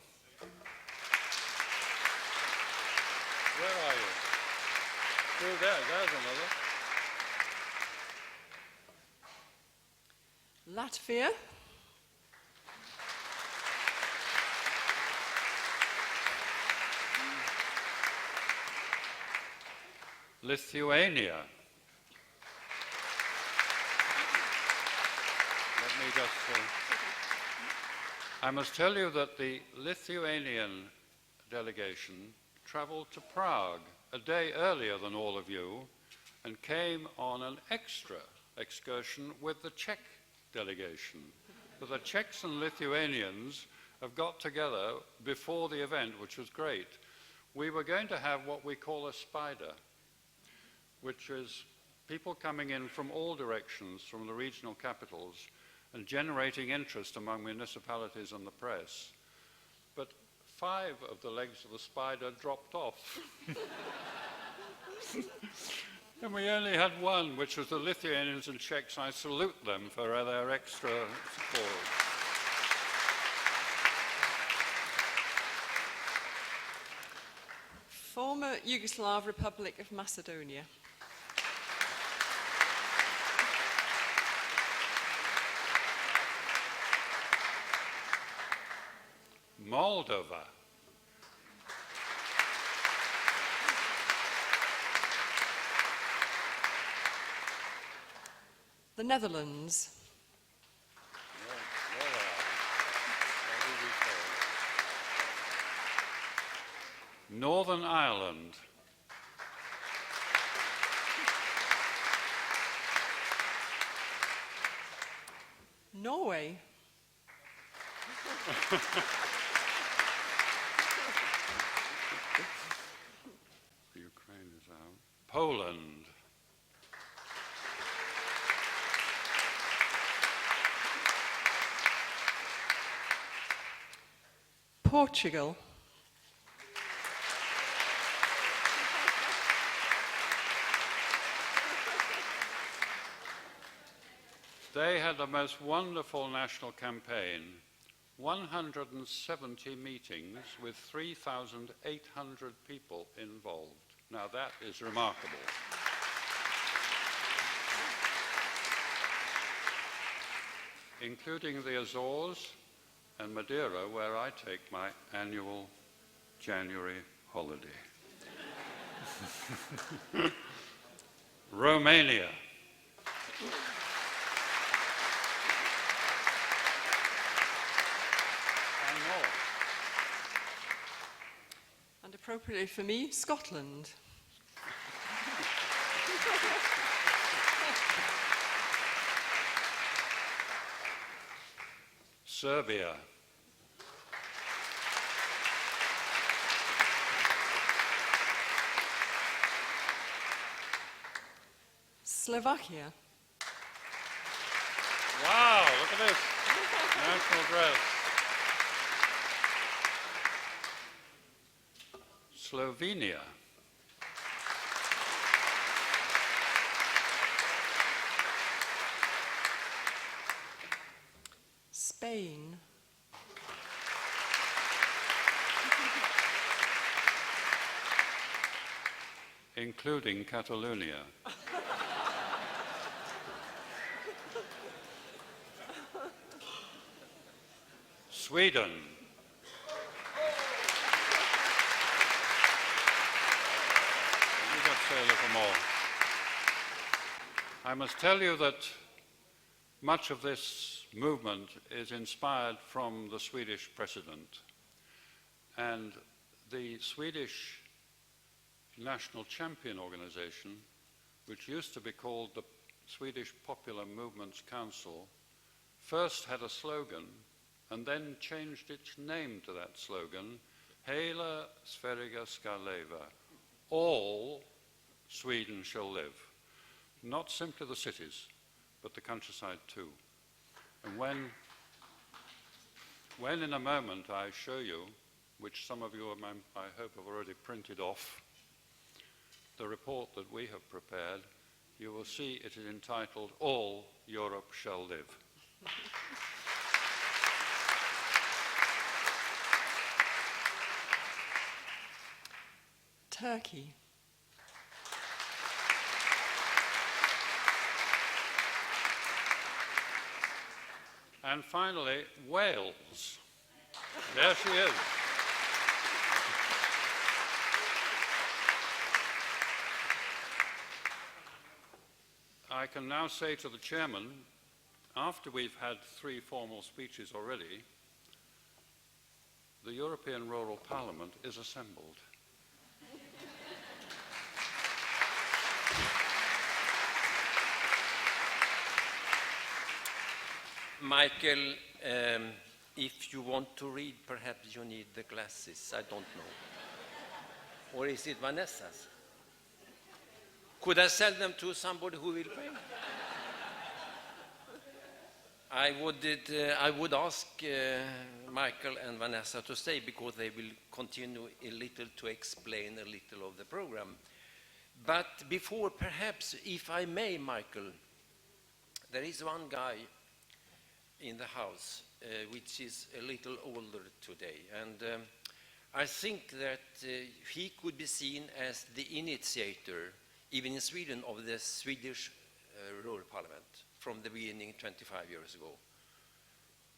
Where are you? Through there, there's another. Latvia. Lithuania. Let me just I must tell you that the Lithuanian delegation traveled to Prague a day earlier than all of you and came on an extra excursion with the Czech delegation. So the Czechs and Lithuanians have got together before the event, which was great. We were going to have what we call a spider, which is people coming in from all directions, from the regional capitals, and generating interest among municipalities and the press. But 5 of the legs of the spider dropped off. And we only had one, which was the Lithuanians and Czechs. I salute them for their extra support. Former Yugoslav Republic of Macedonia. Moldova. The Netherlands. Northern Ireland. Norway. Ukraine is out. Poland. Portugal. They had the most wonderful national campaign, 170 meetings with 3,800 people involved. Now that is remarkable. Including the Azores and Madeira, where I take my annual January holiday. Romania. And appropriately for me, Scotland. Serbia. Slovakia. Wow, look at this. National dress. Slovenia. Spain. Including Catalonia. Sweden. We've got to say a little more. I must tell you that much of this movement is inspired from the Swedish precedent. And the Swedish National Champion Organization, which used to be called the Swedish Popular Movements Council, first had a slogan and then changed its name to that slogan, Hela Sverige ska leva, all Sweden shall live. Not simply the cities, but the countryside too. And when in a moment I show you, which some of you I hope have already printed off, the report that we have prepared, you will see it is entitled, All Europe Shall Live. Turkey. And finally, Wales. There she is. I can now say to the chairman, after we've had 3 formal speeches already, the European Rural Parliament is assembled. Michael, if you want to read, perhaps you need the glasses. I don't know. Or is it Vanessa's? Could I sell them to somebody who will pay? I would ask Michael and Vanessa to stay because they will continue a little to explain a little of the program. But before, perhaps, if I may, Michael, there is one guy in the house which is a little older today. And I think that he could be seen as the initiator, even in Sweden, of the Swedish Rural Parliament from the beginning 25 years ago.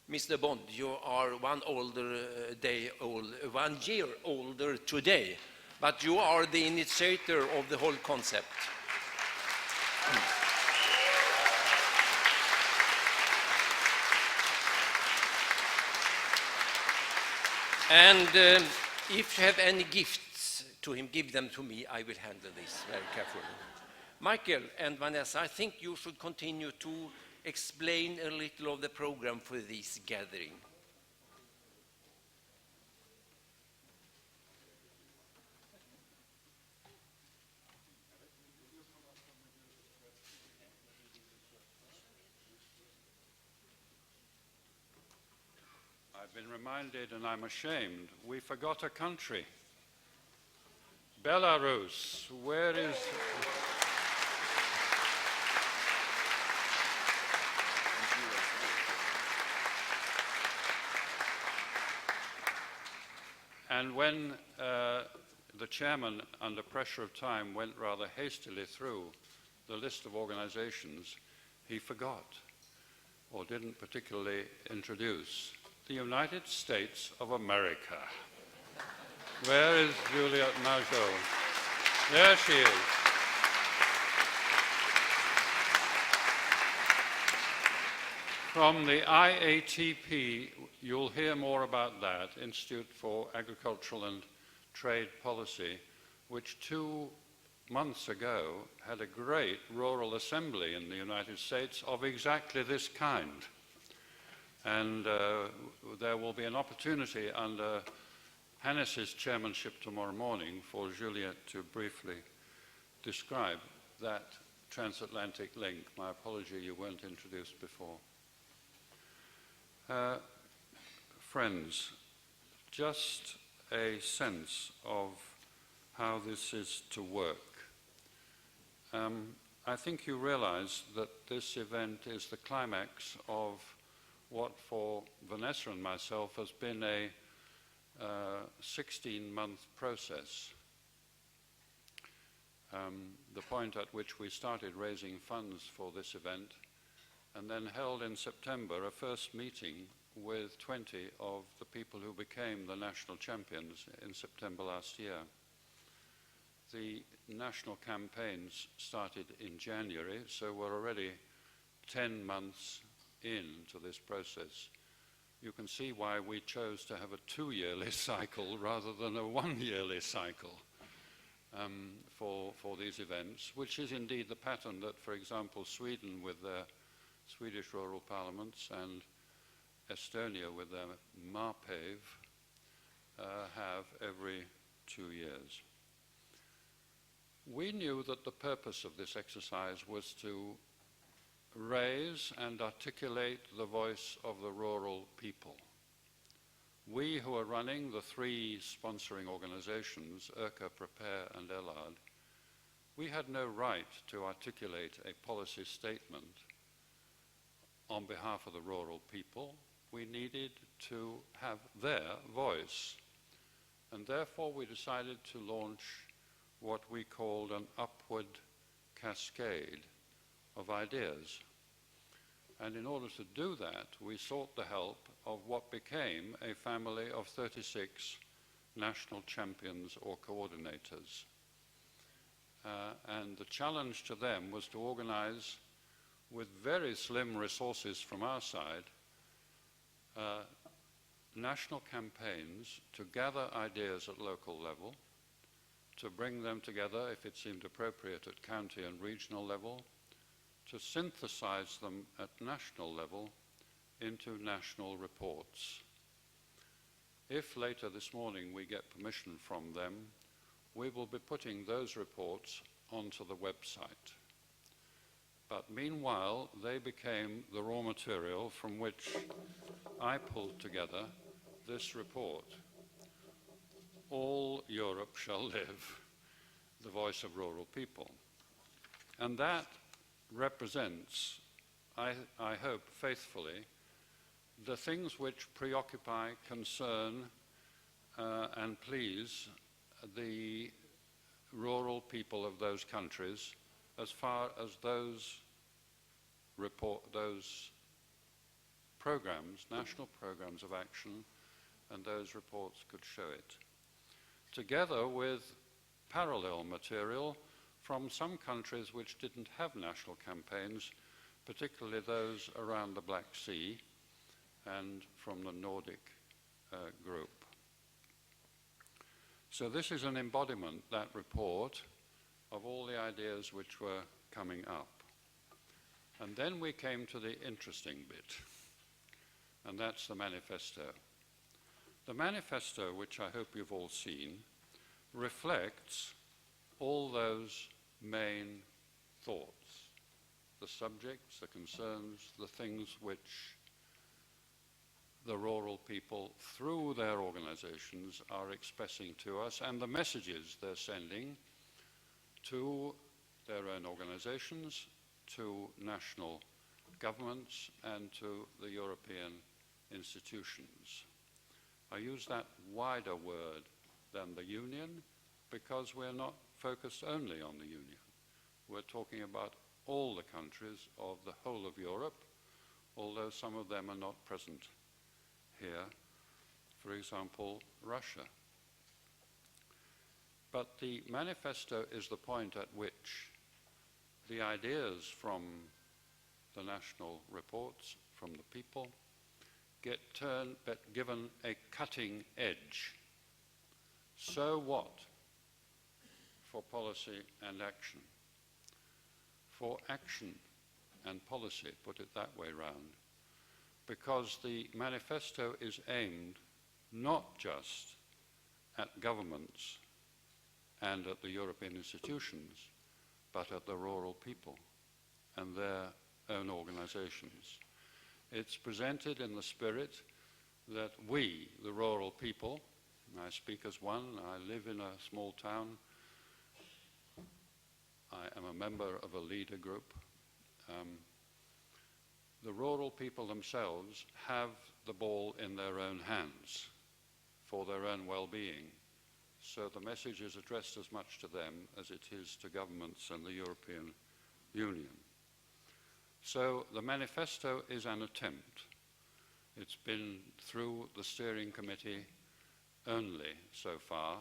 Mr. Bond, you are 1 year older today, but you are the initiator of the whole concept. And if you have any gifts to him, give them to me. I will handle this very carefully. Michael and Vanessa, I think you should continue to explain a little of the program for this gathering. I've been reminded, and I'm ashamed, we forgot a country. Belarus, where is... And when the chairman, under pressure of time, went rather hastily through the list of organizations, he forgot, or didn't particularly introduce, the United States of America. Where is Juliette Marjot? There she is. From the IATP, you'll hear more about that, Institute for Agricultural and Trade Policy, which 2 months ago had a great rural assembly in the United States of exactly this kind. And there will be an opportunity under Hannes's chairmanship tomorrow morning for Juliette to briefly describe that transatlantic link. My apology, you weren't introduced before. Friends, just a sense of how this is to work. I think you realize that this event is the climax of what for Vanessa and myself has been a 16-month process. The point at which we started raising funds for this event and then held in September a first meeting with 20 of the people who became the national champions in September last year. The national campaigns started in January, so we're already 10 months into this process. You can see why we chose to have a 2-yearly cycle rather than a 1-yearly cycle for these events, which is indeed the pattern that, for example, Sweden with their Swedish rural parliaments and Estonia with their MAPEV have every 2 years. We knew that the purpose of this exercise was to raise and articulate the voice of the rural people. We who are running the 3 sponsoring organizations, ERCA, Prepare and ELAD, we had no right to articulate a policy statement on behalf of the rural people. We needed to have their voice. And therefore we decided to launch what we called an upward cascade of ideas. And in order to do that, we sought the help of what became a family of 36 national champions or coordinators. And the challenge to them was to organize, with very slim resources from our side, national campaigns to gather ideas at local level, to bring them together, if it seemed appropriate, at county and regional level, to synthesize them at national level into national reports. If later this morning we get permission from them, we will be putting those reports onto the website. But meanwhile, they became the raw material from which I pulled together this report. All Europe shall live, the voice of rural people. And that represents, I hope faithfully, the things which preoccupy, concern, and please the rural people of those countries as far as those programs, national programs of action, and those reports could show it. Together with parallel material from some countries which didn't have national campaigns, particularly those around the Black Sea and from the Nordic group. So this is an embodiment, that report, of all the ideas which were coming up. And then we came to the interesting bit, and that's the manifesto. The manifesto, which I hope you've all seen, reflects all those main thoughts, the subjects, the concerns, the things which the rural people, through their organizations, are expressing to us, and the messages they're sending to their own organizations, to national governments, and to the European institutions. I use that wider word than the Union because we're not focused only on the Union. We're talking about all the countries of the whole of Europe, although some of them are not present here. For example, Russia. But the manifesto is the point at which the ideas from the national reports, from the people, get given a cutting edge. So what for policy and action? For action and policy, put it that way round, because the manifesto is aimed not just at governments and at the European institutions, but at the rural people and their own organizations. It's presented in the spirit that we, the rural people, and I speak as one, I live in a small town, I am a member of a leader group. The rural people themselves have the ball in their own hands for their own well-being. So the message is addressed as much to them as it is to governments and the European Union. So the manifesto is an attempt. It's been through the steering committee only so far,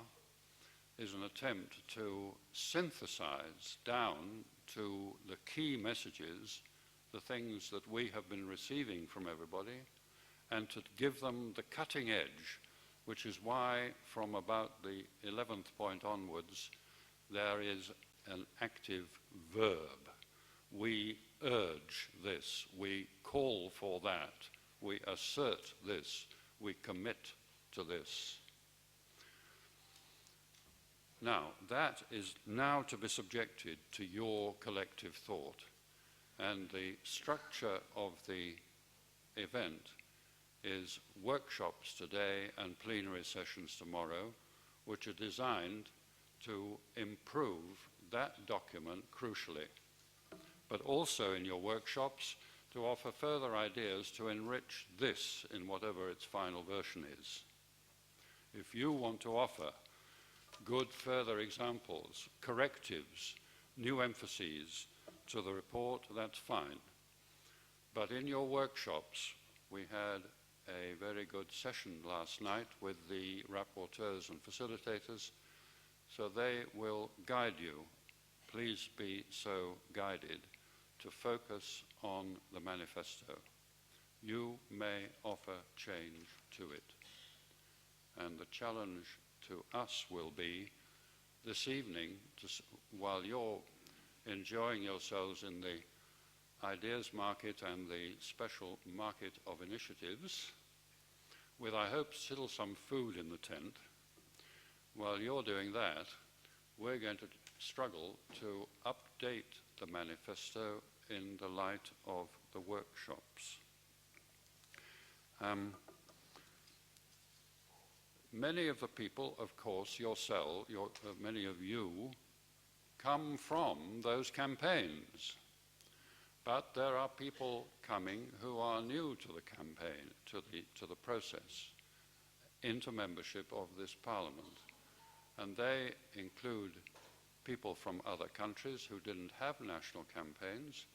is an attempt to synthesize down to the key messages the things that we have been receiving from everybody, and to give them the cutting edge, which is why from about the 11th point onwards there is an active verb. We urge this, we call for that, we assert this, we commit to this. Now, that is now to be subjected to your collective thought. And the structure of the event is workshops today and plenary sessions tomorrow, which are designed to improve that document crucially, but also in your workshops to offer further ideas to enrich this in whatever its final version is. If you want to offer good further examples, correctives, new emphases to the report, that's fine. But in your workshops, we had a very good session last night with the rapporteurs and facilitators, so they will guide you. Please be so guided to focus on the manifesto. You may offer change to it. And the challenge to us will be this evening, while you're enjoying yourselves in the ideas market and the special market of initiatives, with I hope still some food in the tent, while you're doing that, we're going to struggle to update the manifesto in the light of the workshops. Many of the people, of course, many of you, come from those campaigns. But there are people coming who are new to the campaign, to the process, into membership of this Parliament. And they include people from other countries who didn't have national campaigns.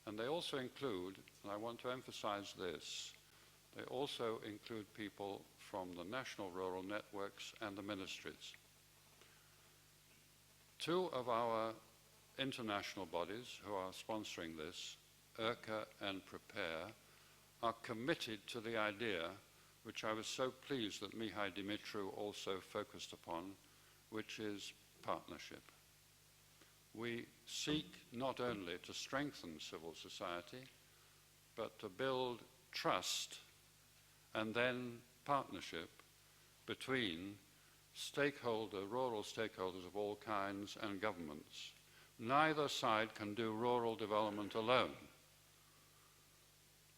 And they also include, and I want to emphasize this, they also include people from the national rural networks and the ministries. Two of our international bodies who are sponsoring this, IRCA and Prepare, are committed to the idea, which I was so pleased that Mihai Dumitru also focused upon, which is partnership. We seek not only to strengthen civil society, but to build trust and then partnership between rural stakeholders of all kinds and governments. Neither side can do rural development alone.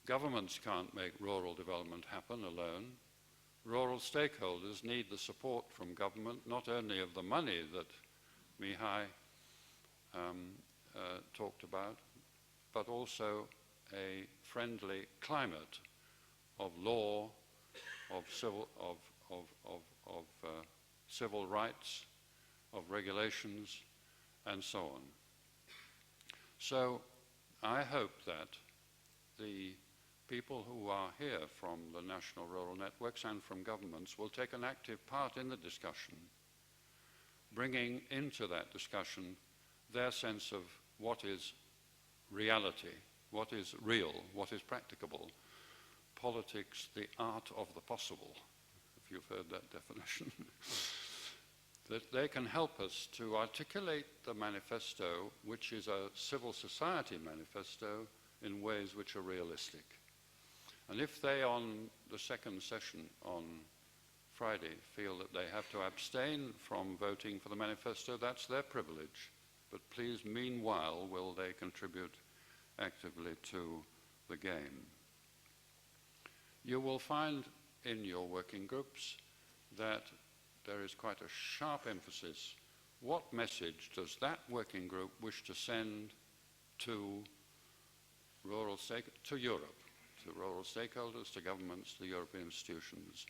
Governments can't make rural development happen alone. Rural stakeholders need the support from government, not only of the money that Mihai talked about, but also a friendly climate of law, of civil rights, of regulations, and so on. So I hope that the people who are here from the national rural networks and from governments will take an active part in the discussion, bringing into that discussion their sense of what is reality, what is real, what is practicable. Politics, the art of the possible, if you've heard that definition. That they can help us to articulate the manifesto, which is a civil society manifesto, in ways which are realistic. And if they, on the second session on Friday, feel that they have to abstain from voting for the manifesto, that's their privilege. but please, meanwhile, will they contribute actively to the game. You will find in your working groups that there is quite a sharp emphasis. What message does that working group wish to send to Europe, to rural stakeholders, to governments, to European institutions?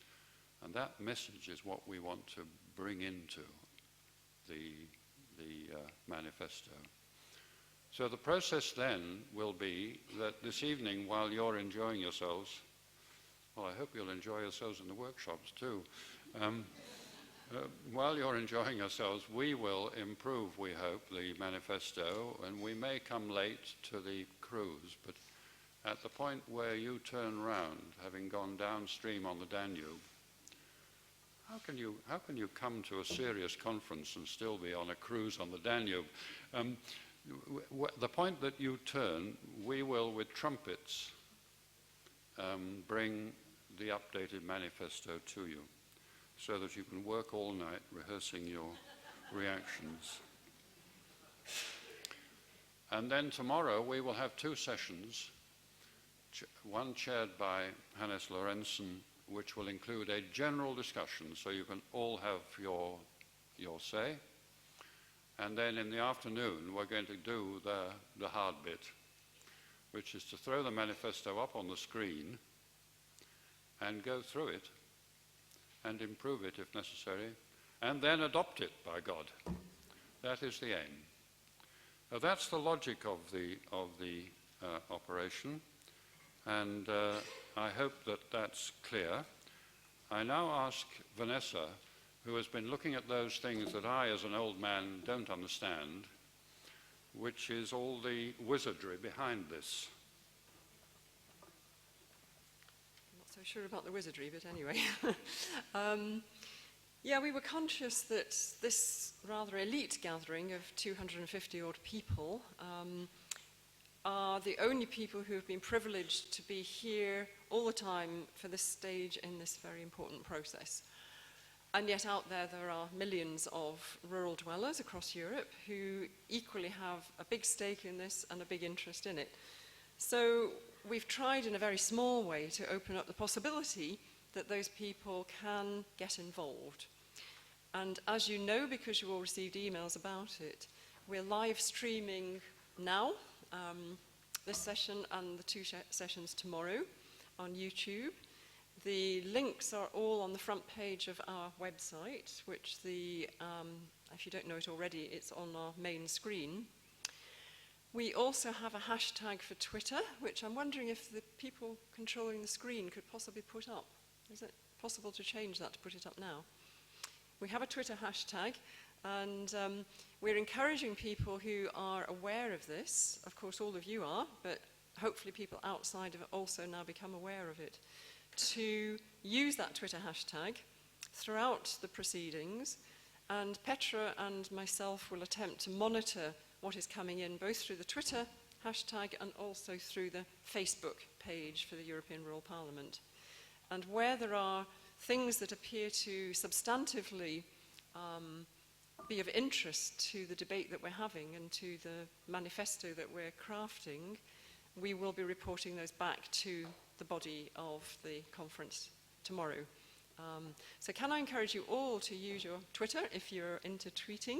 And that message is what we want to bring into the manifesto. So the process then will be that this evening, while you're enjoying yourselves, well, I hope you'll enjoy yourselves in the workshops too. While you're enjoying yourselves, we will improve, we hope, the manifesto, and we may come late to the cruise, but at the point where you turn round, having gone downstream on the Danube, how can you come to a serious conference and still be on a cruise on the Danube? The point that you turn, we will, with trumpets, bring the updated manifesto to you, so that you can work all night rehearsing your reactions. And then tomorrow we will have two sessions, one chaired by Hannes Lorentzen, which will include a general discussion, so you can all have your say. And then in the afternoon we're going to do the hard bit, which is to throw the manifesto up on the screen and go through it and improve it if necessary, and then adopt it, by God. That is the aim. Now that's the logic of the operation, and I hope that that's clear. I now ask Vanessa, who has been looking at those things that I, as an old man, don't understand, which is all the wizardry behind this. So sure about the wizardry, but anyway. Yeah, we were conscious that this rather elite gathering of 250 odd people are the only people who have been privileged to be here all the time for this stage in this very important process. And yet out there are millions of rural dwellers across Europe who equally have a big stake in this and a big interest in it. So we've tried in a very small way to open up the possibility that those people can get involved. And as you know, because you all received emails about it, we're live streaming now, this session and the two sessions tomorrow on YouTube. The links are all on the front page of our website, which if you don't know it already, it's on our main screen. We also have a hashtag for Twitter, which I'm wondering if the people controlling the screen could possibly put up. Is it possible to change that to put it up now? We have a Twitter hashtag, and we're encouraging people who are aware of this. Of course, all of you are, but hopefully people outside of it also now become aware of it, to use that Twitter hashtag throughout the proceedings, and Petra and myself will attempt to monitor what is coming in, both through the Twitter hashtag and also through the Facebook page for the European Rural Parliament. And where there are things that appear to substantively be of interest to the debate that we're having and to the manifesto that we're crafting, we will be reporting those back to the body of the conference tomorrow. So can I encourage you all to use your Twitter if you're into tweeting,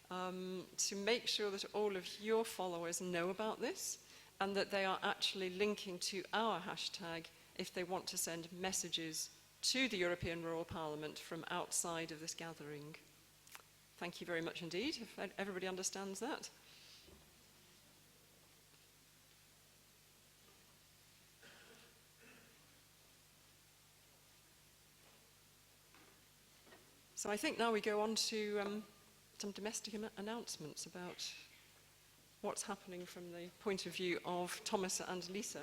to make sure that all of your followers know about this and that they are actually linking to our hashtag if they want to send messages to the European Rural Parliament from outside of this gathering. Thank you very much indeed, if everybody understands that. So I think now we go on to some domestic announcements about what's happening from the point of view of Thomas and Lisa.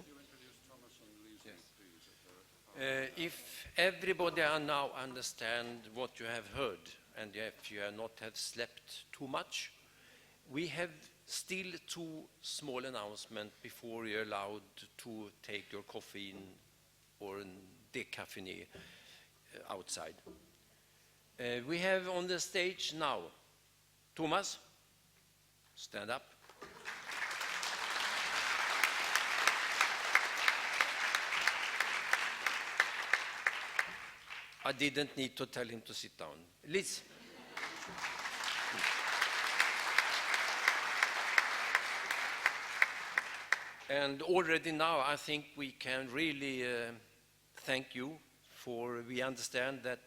If everybody now understands what you have heard, and if you have not have slept too much, we have still two small announcements before you're allowed to take your coffee or decaffeine outside. We have on the stage now Thomas, stand up. I didn't need to tell him to sit down. Liz. And already now, I think we can really thank you for, we understand that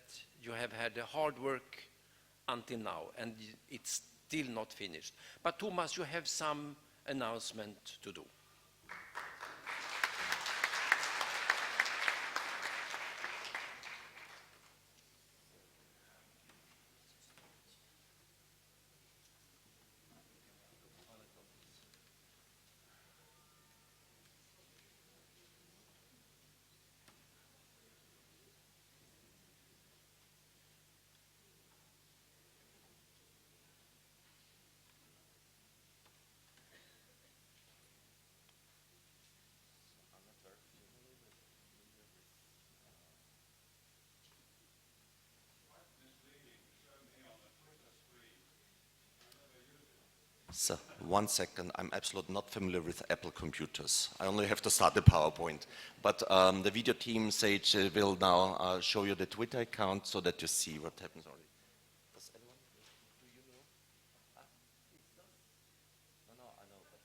you have had a hard work until now, and it's still not finished. But Thomas, you have some announcement to do. So, 1 second, I'm absolutely not familiar with Apple computers. I only have to start the PowerPoint. But the video team Sage will now show you the Twitter account so that you see what happens already. Does anyone, do you know? No, I know, but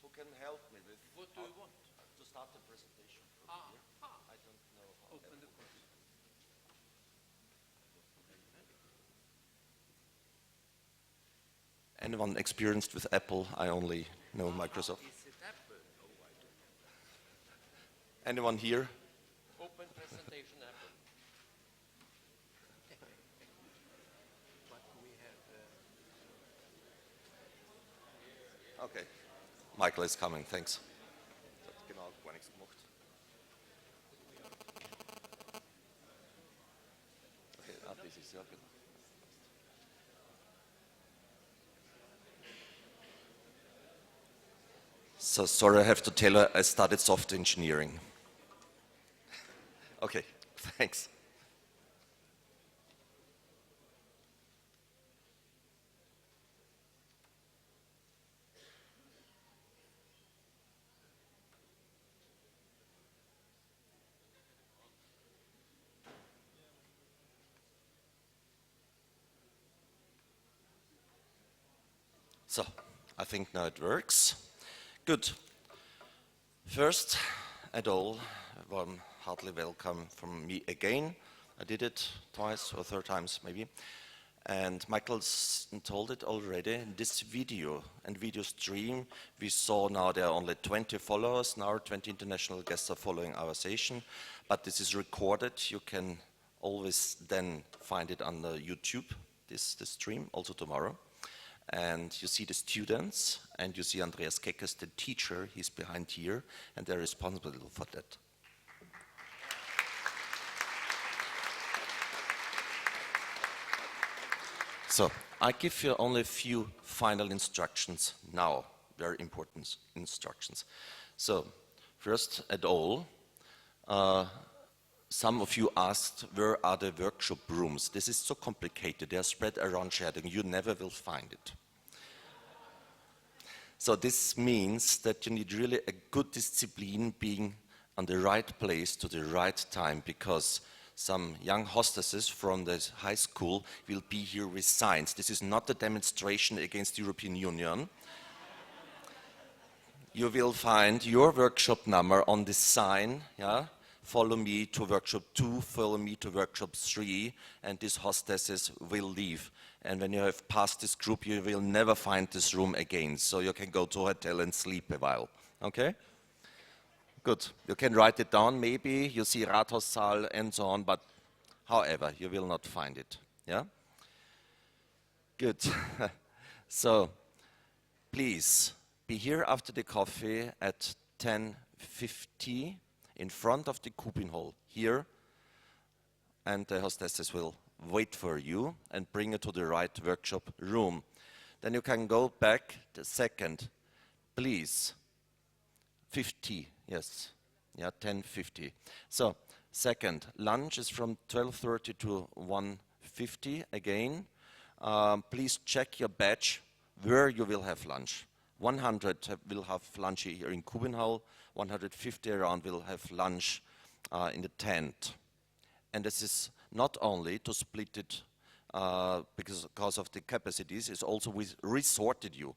who can help me with? What do you want? To start the presentation from here. I don't know how. Open the course. Anyone experienced with Apple? I only know Microsoft. Is it Apple? Oh, I don't know. Anyone here? Open presentation Apple. But we have... Okay. Michael is coming, thanks. Das hat genau gar nichts gemacht. Okay, das ist ja genau. So sorry, I have to tell her I studied software engineering. Okay, thanks. So, I think now it works. Good. First at all, warm, heartily welcome from me again. I did it twice or third times maybe. And Michael's told it already, this video and video stream, we saw now there are only 20 followers, now 20 international guests are following our session, but this is recorded, you can always then find it on the YouTube, this stream, also tomorrow. And you see the students, and you see Andreas Keckes, the teacher, he's behind here, and they're responsible for that. So, I give you only a few final instructions now, very important instructions. So, first at all, some of you asked, where are the workshop rooms? This is so complicated, they are spread around Schärding, you never will find it. So this means that you need really a good discipline, being on the right place to the right time, because some young hostesses from the high school will be here with signs. This is not a demonstration against the European Union. You will find your workshop number on the sign, yeah? Follow me to workshop 2, follow me to workshop 3, and these hostesses will leave. And when you have passed this group, you will never find this room again. So you can go to a hotel and sleep a while. Okay? Good. You can write it down, maybe. You see Rathaussaal and so on, but however, you will not find it. Yeah? Good. So, please, be here after the coffee at 10:50 in front of the Kupin Hall here, and the hostesses will wait for you and bring you to the right workshop room. Then you can go back the second, please. 50, yes, yeah, 10:50. So, second, lunch is from 12:30 to 1:50 again. Please check your badge where you will have lunch. 100 will have lunch here in Kubenhall, 150 around will have lunch in the tent. And this is not only to split it because of the capacities, it's also we resorted you.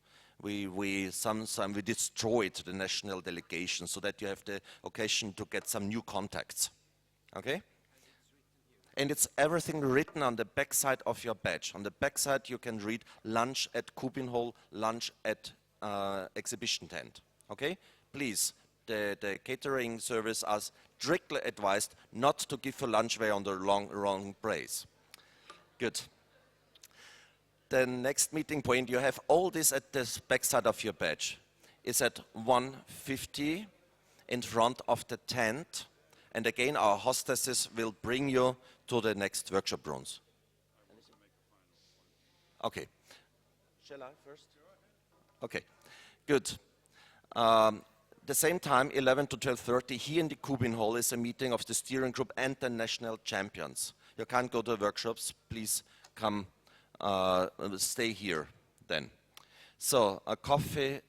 Sometimes we destroyed the national delegation so that you have the occasion to get some new contacts. Okay? And it's everything written on the backside of your badge. On the backside you can read lunch at Kubenhall, lunch at exhibition tent. Okay? Please, the catering service are strictly advised not to give a lunch where on the wrong place. Good. The next meeting point, you have all this at the backside of your badge. It's at 1:50 in front of the tent. And again, our hostesses will bring you to the next workshop rooms. Okay. Shall I first? Okay, good. The same time, 11 to 12:30, here in the Kubenhall is a meeting of the steering group and the national champions. You can't go to workshops, please come, stay here then. So, a coffee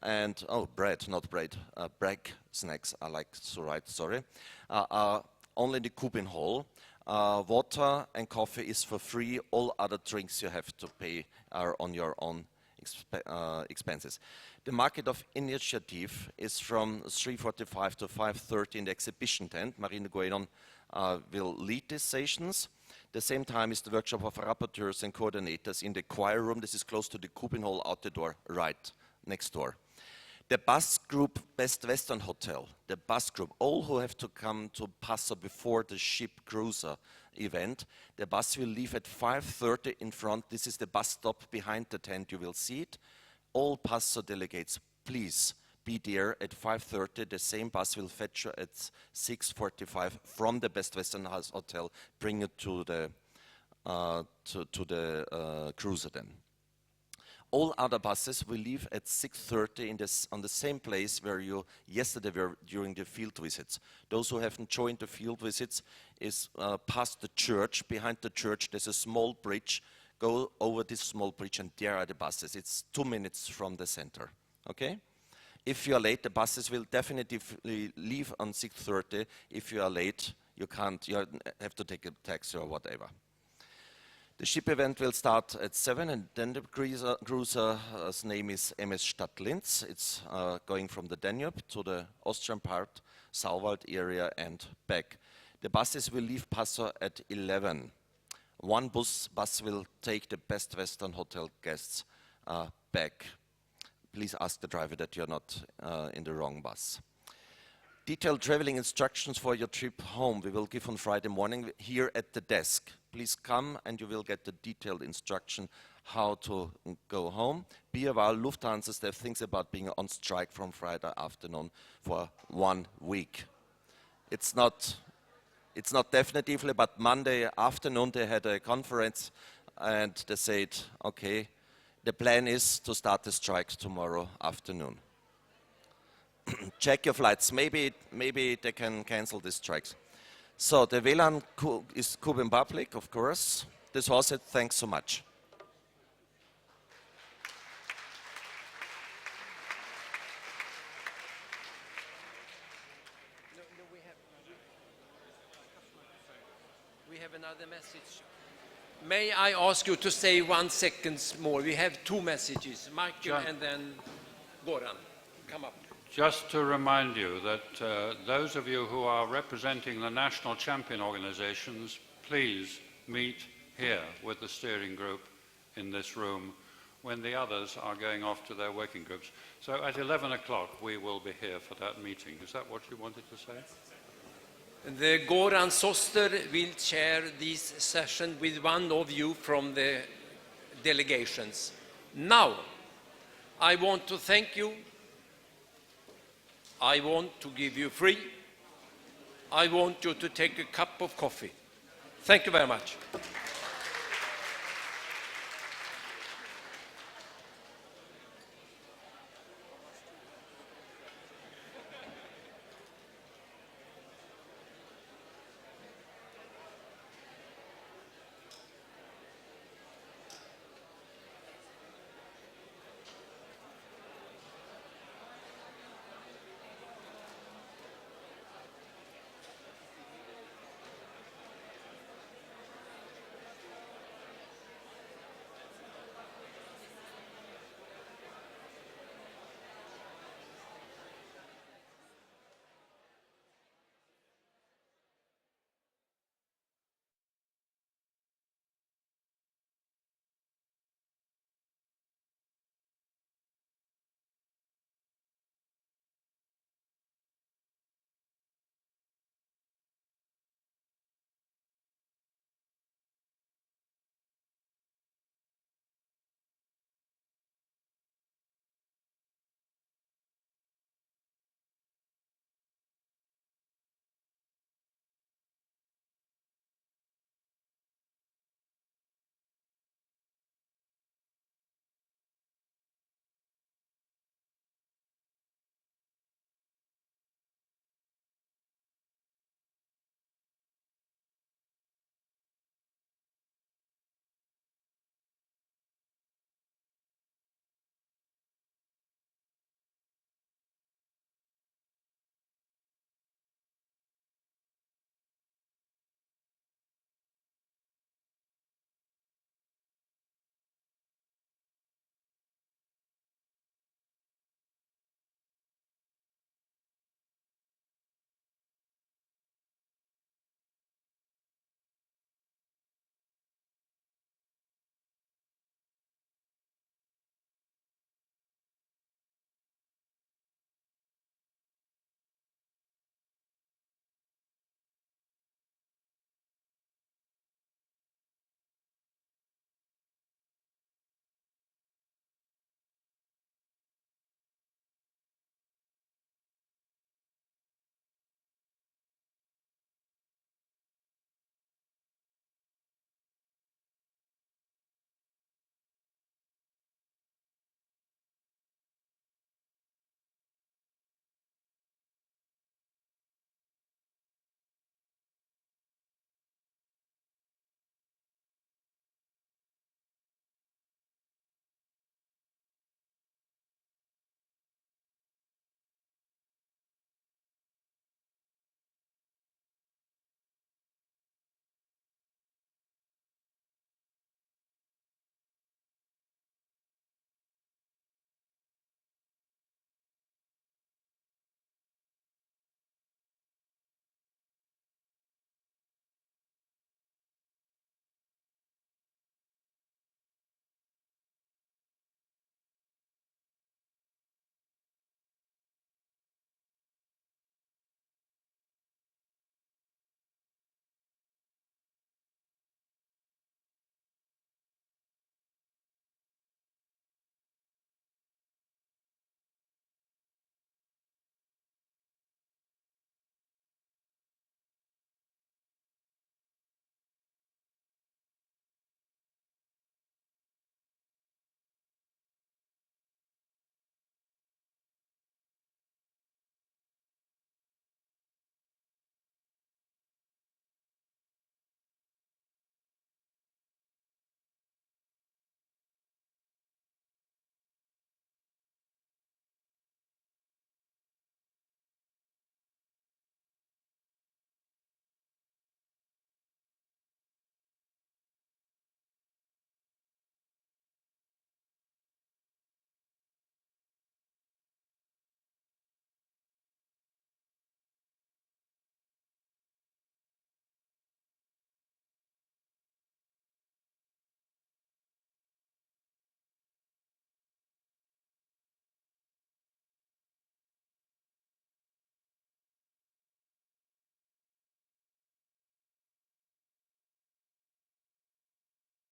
and, bread, not bread, break snacks, I like to write, sorry, only in the Kubenhall. Water and coffee is for free, all other drinks you have to pay are on your own expenses. The market of initiative is from 3:45 to 5:30 in the exhibition tent. Marina Guedon will lead these sessions. The same time is the workshop of rapporteurs and coordinators in the choir room. This is close to the Kubenhall out the door, right next door. The bus group Best Western Hotel, the bus group, all who have to come to Passau before the ship cruiser event, the bus will leave at 5:30 in front. This is the bus stop behind the tent, you will see it. All Passau delegates, please be there at 5:30. The same bus will fetch you at 6:45 from the Best Western Hotel, bring you to the cruiser then. All other buses will leave at 6:30 on the same place where you yesterday were during the field visits. Those who haven't joined the field visits is past the church. Behind the church there's a small bridge. Go over this small bridge and there are the buses. It's 2 minutes from the center. Okay? If you are late, the buses will definitely leave on 6:30. If you are late, you have to take a taxi or whatever. The ship event will start at 7 and then the cruiser's name is MS Stadt-Linz. It's going from the Danube to the Austrian part, Sauwald area and back. The buses will leave Passau at 11. One bus will take the Best Western Hotel guests back. Please ask the driver that you're not in the wrong bus. Detailed traveling instructions for your trip home we will give on Friday morning here at the desk. Please come and you will get the detailed instruction how to go home. Be aware, Lufthansa staff thinks about being on strike from Friday afternoon for 1 week. It's not definitively, but Monday afternoon they had a conference and they said, okay, the plan is to start the strike tomorrow afternoon. Check your flights. Maybe they can cancel these strikes. So the WLAN is Kuben public, of course. This was it. Thanks so much. We have another message. May I ask you to say 1 second more? We have 2 messages. Michael and then Goran. Come up. Just to remind you that those of you who are representing the national champion organizations, please meet here with the steering group in this room when the others are going off to their working groups. So at 11 o'clock we will be here for that meeting. Is that what you wanted to say? The Goran Soster will chair this session with one of you from the delegations. Now, I want to thank you. I want to give you free. I want you to take a cup of coffee. Thank you very much.